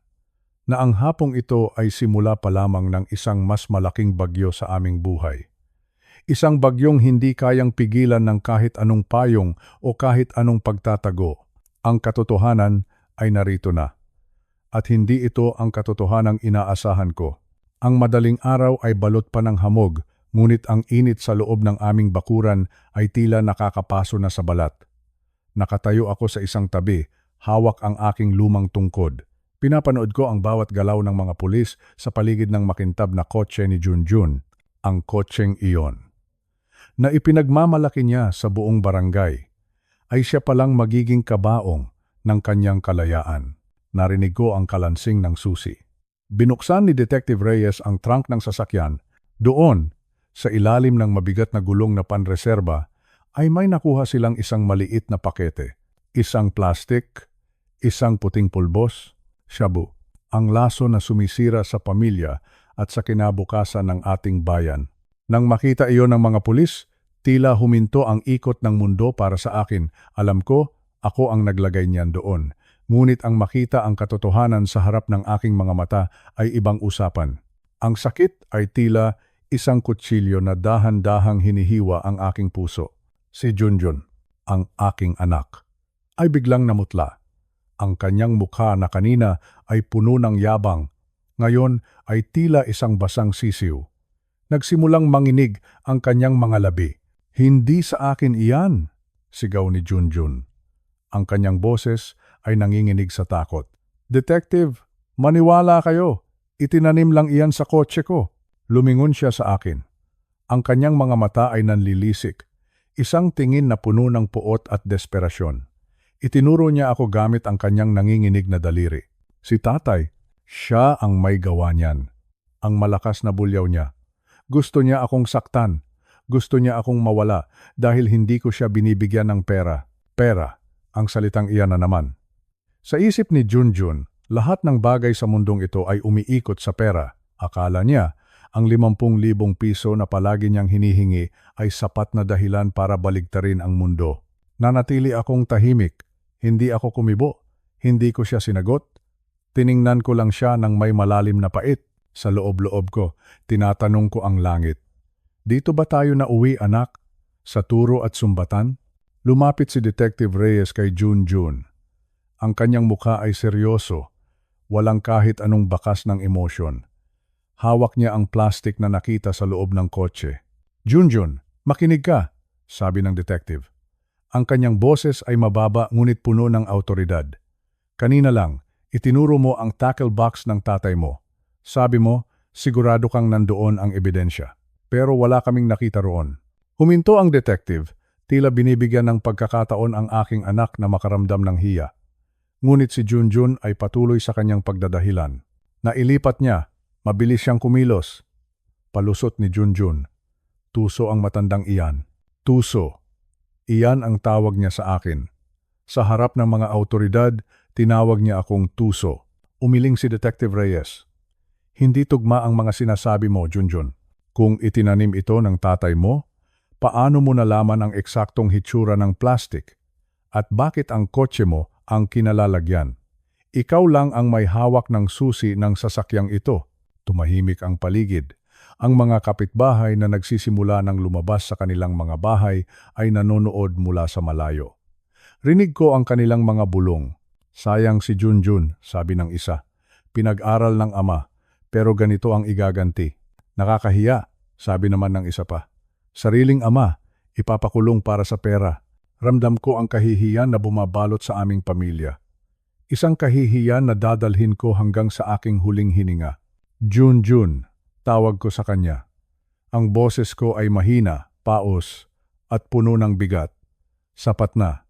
na ang hapong ito ay simula pa lamang ng isang mas malaking bagyo sa aming buhay. Isang bagyong hindi kayang pigilan ng kahit anong payong o kahit anong pagtatago. Ang katotohanan ay narito na. At hindi ito ang katotohanang inaasahan ko. Ang madaling araw ay balot pa ng hamog, ngunit ang init sa loob ng aming bakuran ay tila nakakapaso na sa balat. Nakatayo ako sa isang tabi, hawak ang aking lumang tungkod. Pinapanood ko ang bawat galaw ng mga pulis sa paligid ng makintab na kotse ni Junjun, ang kotseng iyon. Na ipinagmamalaki niya sa buong barangay, ay siya palang magiging kabaong ng kanyang kalayaan. Narinig ko ang kalansing ng susi. Binuksan ni Detective Reyes ang trunk ng sasakyan. Doon, sa ilalim ng mabigat na gulong na panreserba, ay may nakuha silang isang maliit na pakete. Isang plastik, isang puting pulbos, shabu. Ang laso na sumisira sa pamilya at sa kinabukasan ng ating bayan. Nang makita iyon ng mga pulis, tila huminto ang ikot ng mundo para sa akin. Alam ko, ako ang naglagay niyan doon. Ngunit ang makita ang katotohanan sa harap ng aking mga mata ay ibang usapan. Ang sakit ay tila isang kutsilyo na dahan-dahang hinihiwa ang aking puso. Si Junjun, ang aking anak, ay biglang namutla. Ang kanyang mukha na kanina ay puno ng yabang, ngayon ay tila isang basang sisiw. Nagsimulang manginig ang kanyang mga labi. Hindi sa akin iyan, sigaw ni Junjun. Ang kanyang boses ay nanginginig sa takot. Detective, maniwala kayo. Itinanim lang iyan sa kotse ko. Lumingon siya sa akin. Ang kanyang mga mata ay nanlilisik. Isang tingin na puno ng puot at desperasyon. Itinuro niya ako gamit ang kanyang nanginginig na daliri. Si tatay, siya ang may gawa niyan. Ang malakas na bulyaw niya. Gusto niya akong saktan. Gusto niya akong mawala dahil hindi ko siya binibigyan ng pera. Pera, ang salitang iyan na naman. Sa isip ni Junjun, lahat ng bagay sa mundong ito ay umiikot sa pera. Akala niya, ang 50,000 piso na palagi niyang hinihingi ay sapat na dahilan para baligtarin ang mundo. Nanatili akong tahimik. Hindi ako kumibo. Hindi ko siya sinagot. Tiningnan ko lang siya ng may malalim na pait. Sa loob-loob ko, tinatanong ko ang langit. Dito ba tayo na uwi, anak? Sa turo at sumbatan? Lumapit si Detective Reyes kay Junjun. Ang kanyang mukha ay seryoso. Walang kahit anong bakas ng emosyon. Hawak niya ang plastik na nakita sa loob ng kotse. Junjun, makinig ka, sabi ng detective. Ang kanyang boses ay mababa ngunit puno ng autoridad. Kanina lang, itinuro mo ang tackle box ng tatay mo. Sabi mo, sigurado kang nandoon ang ebidensya. Pero wala kaming nakita roon. Huminto ang detective, tila binibigyan ng pagkakataon ang aking anak na makaramdam ng hiya. Ngunit si Junjun ay patuloy sa kanyang pagdadahilan. Nailipat niya. Mabilis siyang kumilos. Palusot ni Junjun. Tuso ang matandang iyan. Tuso. Iyan ang tawag niya sa akin. Sa harap ng mga autoridad, tinawag niya akong tuso. Umiling si Detective Reyes. Hindi tugma ang mga sinasabi mo, Junjun. Kung itinanim ito ng tatay mo, paano mo nalaman ang eksaktong hitsura ng plastik? At bakit ang kotse mo ang kinalalagyan? Ikaw lang ang may hawak ng susi ng sasakyang ito. Tumahimik ang paligid. Ang mga kapitbahay na nagsisimula ng lumabas sa kanilang mga bahay ay nanonood mula sa malayo. Rinig ko ang kanilang mga bulong. Sayang si Junjun, sabi ng isa. Pinag-aral ng ama, pero ganito ang igaganti. Nakakahiya, sabi naman ng isa pa. Sariling ama, ipapakulong para sa pera. Ramdam ko ang kahihiyan na bumabalot sa aming pamilya. Isang kahihiyan na dadalhin ko hanggang sa aking huling hininga. Junjun, tawag ko sa kanya. Ang boses ko ay mahina, paos, at puno ng bigat. Sapat na.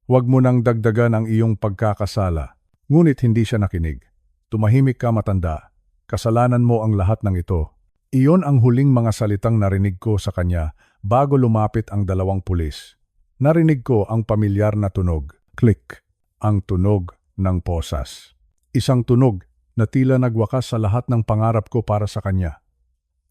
Huwag mo nang dagdagan ang iyong pagkakasala. Ngunit hindi siya nakinig. Tumahimik ka, matanda. Kasalanan mo ang lahat ng ito. Iyon ang huling mga salitang narinig ko sa kanya bago lumapit ang dalawang pulis. Narinig ko ang pamilyar na tunog. Click. Ang tunog ng posas. Isang tunog na tila nagwakas sa lahat ng pangarap ko para sa kanya.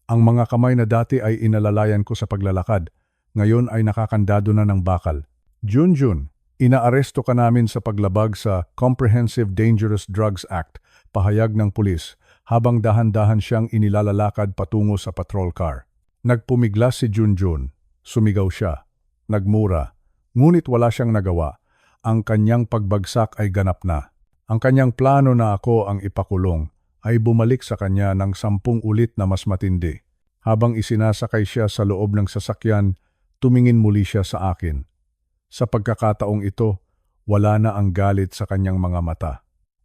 Ang mga kamay na dati ay inalalayan ko sa paglalakad, ngayon ay nakakandado na ng bakal. Junjun, inaaresto ka namin sa paglabag sa Comprehensive Dangerous Drugs Act, pahayag ng pulis, habang dahan-dahan siyang inilalalakad patungo sa patrol car. Nagpumiglas si Junjun, sumigaw siya, nagmura, ngunit wala siyang nagawa. Ang kanyang pagbagsak ay ganap na. Ang kanyang plano na ako ang ipakulong ay bumalik sa kanya ng 10 ulit na mas matindi. Habang isinasakay siya sa loob ng sasakyan, tumingin muli siya sa akin. Sa pagkakataong ito, wala na ang galit sa kanyang mga mata.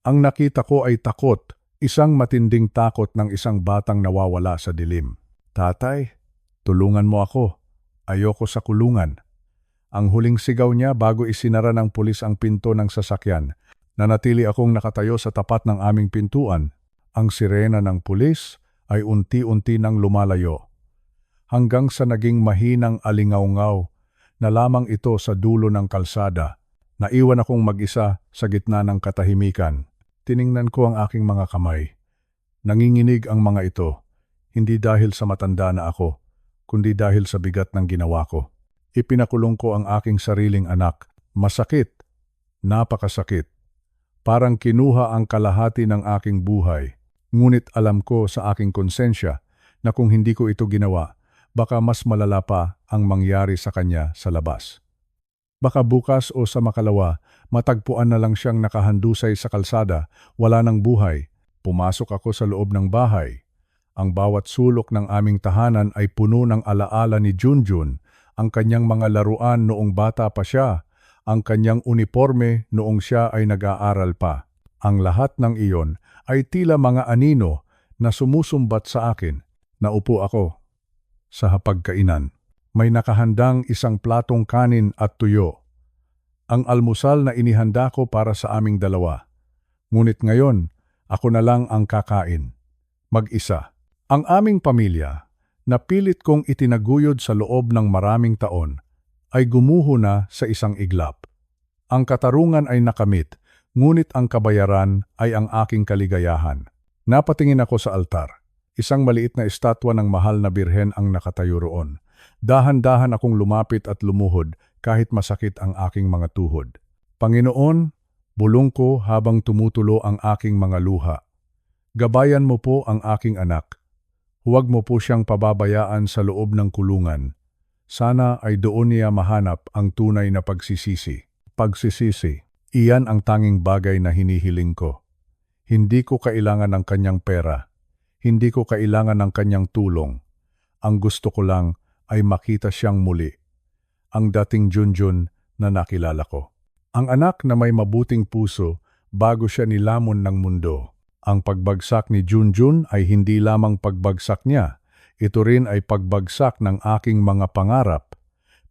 Ang nakita ko ay takot, isang matinding takot ng isang batang nawawala sa dilim. Tatay, tulungan mo ako. Ayoko sa kulungan. Ang huling sigaw niya bago isinara ng pulis ang pinto ng sasakyan. Nanatili akong nakatayo sa tapat ng aming pintuan. Ang sirena ng pulis ay unti-unti nang lumalayo. Hanggang sa naging mahinang alingaw-ngaw na lamang ito sa dulo ng kalsada. Naiwan akong mag-isa sa gitna ng katahimikan. Tiningnan ko ang aking mga kamay. Nanginginig ang mga ito, hindi dahil sa matanda na ako, kundi dahil sa bigat ng ginawa ko. Ipinakulong ko ang aking sariling anak. Masakit, napakasakit. Parang kinuha ang kalahati ng aking buhay. Ngunit alam ko sa aking konsensya na kung hindi ko ito ginawa, baka mas malala pa ang mangyari sa kanya sa labas. Baka bukas o sa makalawa, matagpuan na lang siyang nakahandusay sa kalsada, wala ng buhay. Pumasok ako sa loob ng bahay. Ang bawat sulok ng aming tahanan ay puno ng alaala ni Junjun, ang kanyang mga laruan noong bata pa siya, ang kanyang uniforme noong siya ay nag-aaral pa. Ang lahat ng iyon ay tila mga anino na sumusumbat sa akin. Naupo ako sa hapagkainan. May nakahandang isang platong kanin at tuyo. Ang almusal na inihanda ko para sa aming dalawa. Ngunit ngayon, ako na lang ang kakain. Mag-isa. Ang aming pamilya, na pilit kong itinaguyod sa loob ng maraming taon, ay gumuho na sa isang iglap. Ang katarungan ay nakamit, ngunit ang kabayaran ay ang aking kaligayahan. Napatingin ako sa altar. Isang maliit na estatwa ng mahal na birhen ang nakatayo roon. Dahan-dahan akong lumapit at lumuhod kahit masakit ang aking mga tuhod. Panginoon, bulong ko habang tumutulo ang aking mga luha. Gabayan mo po ang aking anak. Huwag mo po siyang pababayaan sa loob ng kulungan. Sana ay doon niya mahanap ang tunay na pagsisisi. Pagsisisi, iyan ang tanging bagay na hinihiling ko. Hindi ko kailangan ng kanyang pera. Hindi ko kailangan ng kanyang tulong. Ang gusto ko lang ay makita siyang muli. Ang dating Junjun na nakilala ko. Ang anak na may mabuting puso bago siya nilamon ng mundo. Ang pagbagsak ni Junjun ay hindi lamang pagbagsak niya. Ito rin ay pagbagsak ng aking mga pangarap.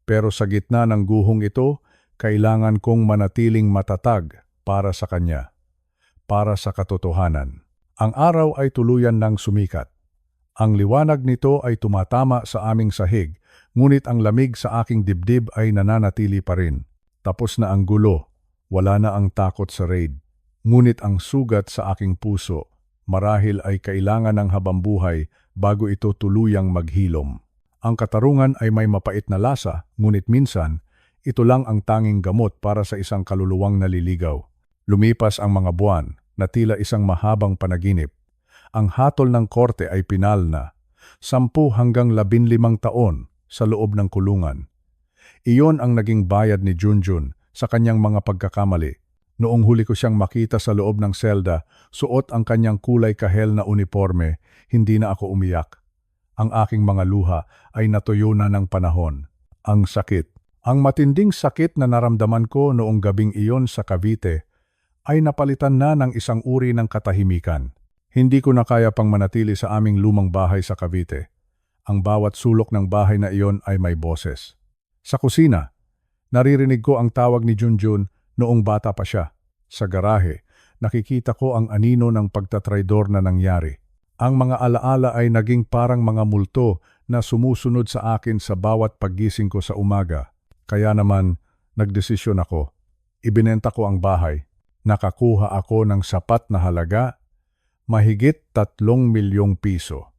Pero sa gitna ng guhong ito, kailangan kong manatiling matatag para sa kanya. Para sa katotohanan. Ang araw ay tuluyan ng sumikat. Ang liwanag nito ay tumatama sa aming sahig, ngunit ang lamig sa aking dibdib ay nananatili pa rin. Tapos na ang gulo, wala na ang takot sa raid. Ngunit ang sugat sa aking puso, marahil ay kailangan ng habambuhay bago ito tuluyang maghilom. Ang katarungan ay may mapait na lasa, ngunit minsan, ito lang ang tanging gamot para sa isang kaluluwang naliligaw. Lumipas ang mga buwan na tila isang mahabang panaginip. Ang hatol ng korte ay pinal na, 10 hanggang 15 taon sa loob ng kulungan. Iyon ang naging bayad ni Junjun sa kanyang mga pagkakamali. Noong huli ko siyang makita sa loob ng selda, suot ang kanyang kulay kahel na uniforme, hindi na ako umiyak. Ang aking mga luha ay natuyo na ng panahon. Ang sakit. Ang matinding sakit na naramdaman ko noong gabing iyon sa Cavite ay napalitan na ng isang uri ng katahimikan. Hindi ko na kaya pang manatili sa aming lumang bahay sa Cavite. Ang bawat sulok ng bahay na iyon ay may boses. Sa kusina, Naririnig ko ang tawag ni Junjun noong bata pa siya. Sa garahe, nakikita ko ang anino ng pagtatraidor na nangyari. Ang mga alaala ay naging parang mga multo na sumusunod sa akin sa bawat paggising ko sa umaga. Kaya naman, nagdesisyon ako. Ibinenta ko ang bahay. Nakakuha ako ng sapat na halaga, mahigit 3 milyong piso.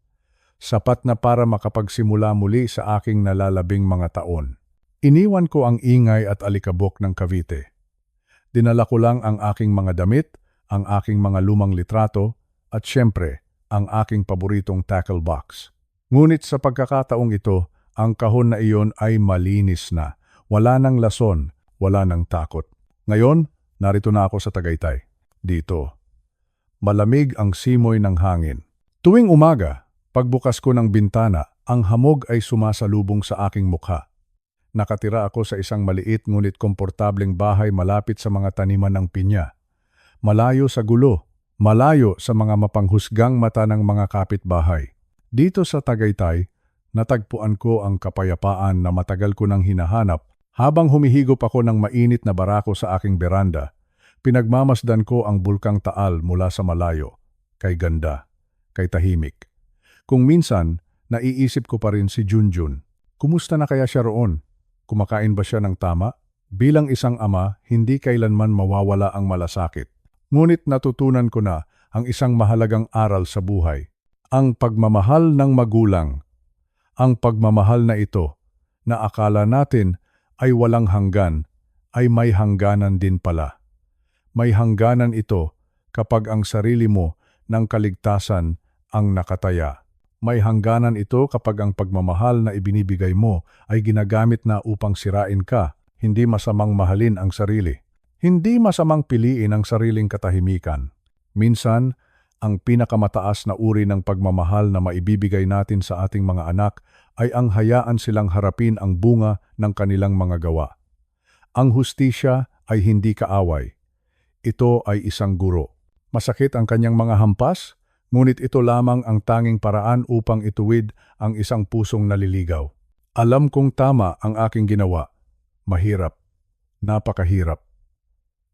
Sapat na para makapagsimula muli sa aking nalalabing mga taon. Iniwan ko ang ingay at alikabok ng Cavite. Dinala ko lang ang aking mga damit, ang aking mga lumang litrato, at syempre, ang aking paboritong tackle box. Ngunit sa pagkakataong ito, ang kahon na iyon ay malinis na. Wala nang lason, wala nang takot. Ngayon, narito na ako sa Tagaytay. Dito. Malamig ang simoy ng hangin. Tuwing umaga, pagbukas ko ng bintana, ang hamog ay sumasalubong sa aking mukha. Nakatira ako sa isang maliit ngunit komportableng bahay malapit sa mga taniman ng pinya. Malayo sa gulo, malayo sa mga mapanghusgang mata ng mga kapitbahay. Dito sa Tagaytay, natagpuan ko ang kapayapaan na matagal ko nang hinahanap. Habang humihigop ako ng mainit na barako sa aking beranda, pinagmamasdan ko ang bulkang Taal mula sa malayo, kay ganda, kay tahimik. Kung minsan, naiisip ko pa rin si Junjun. Kumusta na kaya siya roon? Kumakain ba siya ng tama? Bilang isang ama, hindi kailanman mawawala ang malasakit. Ngunit natutunan ko na ang isang mahalagang aral sa buhay. Ang pagmamahal ng magulang. Ang pagmamahal na ito, na akala natin ay walang hanggan, ay may hangganan din pala. May hangganan ito kapag ang sarili mo ng kaligtasan ang nakataya. May hangganan ito kapag ang pagmamahal na ibinibigay mo ay ginagamit na upang sirain ka. Hindi masamang mahalin ang sarili. Hindi masamang piliin ang sariling katahimikan. Minsan, ang pinakamataas na uri ng pagmamahal na maibibigay natin sa ating mga anak ay ang hayaan silang harapin ang bunga ng kanilang mga gawa. Ang hustisya ay hindi kaaway. Ito ay isang guro. Masakit ang kanyang mga hampas, ngunit ito lamang ang tanging paraan upang ituwid ang isang pusong naliligaw. Alam kong tama ang aking ginawa. Mahirap. Napakahirap.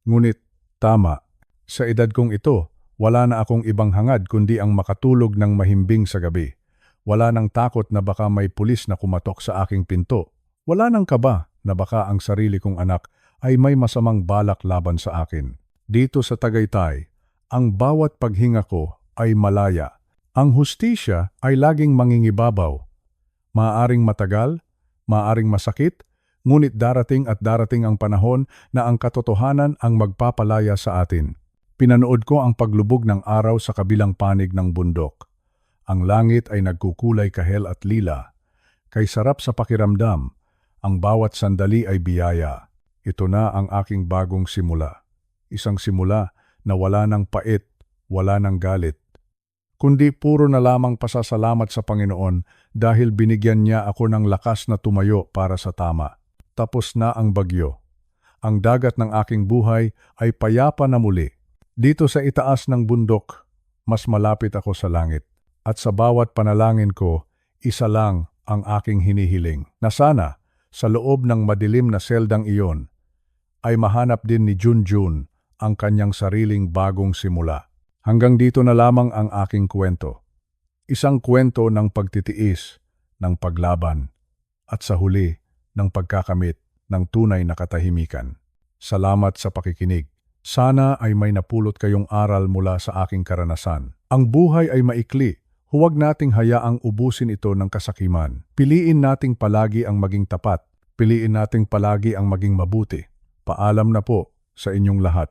Ngunit, tama. Sa edad kong ito, wala na akong ibang hangad kundi ang makatulog ng mahimbing sa gabi. Wala nang takot na baka may pulis na kumatok sa aking pinto. Wala nang kaba na baka ang sarili kong anak ay may masamang balak laban sa akin. Dito sa Tagaytay, ang bawat paghinga ko ay malaya. Ang hustisya ay laging mangingibabaw. Maaaring matagal, maaaring masakit, ngunit darating at darating ang panahon na ang katotohanan ang magpapalaya sa atin. Pinanood ko ang paglubog ng araw sa kabilang panig ng bundok. Ang langit ay nagkukulay kahel at lila. Kay sarap sa pakiramdam, ang bawat sandali ay biyaya. Ito na ang aking bagong simula. Isang simula na wala ng pait, wala ng galit. Kundi puro na lamang pasasalamat sa Panginoon dahil binigyan niya ako ng lakas na tumayo para sa tama. Tapos na ang bagyo. Ang dagat ng aking buhay ay payapa na muli. Dito sa itaas ng bundok, mas malapit ako sa langit. At sa bawat panalangin ko, isa lang ang aking hinihiling. Na sana, sa loob ng madilim na seldang iyon, ay mahanap din ni Junjun ang kanyang sariling bagong simula. Hanggang dito na lamang ang aking kwento. Isang kwento ng pagtitiis, ng paglaban, at sa huli, ng pagkakamit ng tunay na katahimikan. Salamat sa pakikinig. Sana ay may napulot kayong aral mula sa aking karanasan. Ang buhay ay maikli. Huwag nating hayaang ubusin ito ng kasakiman. Piliin nating palagi ang maging tapat. Piliin nating palagi ang maging mabuti. Paalam na po sa inyong lahat.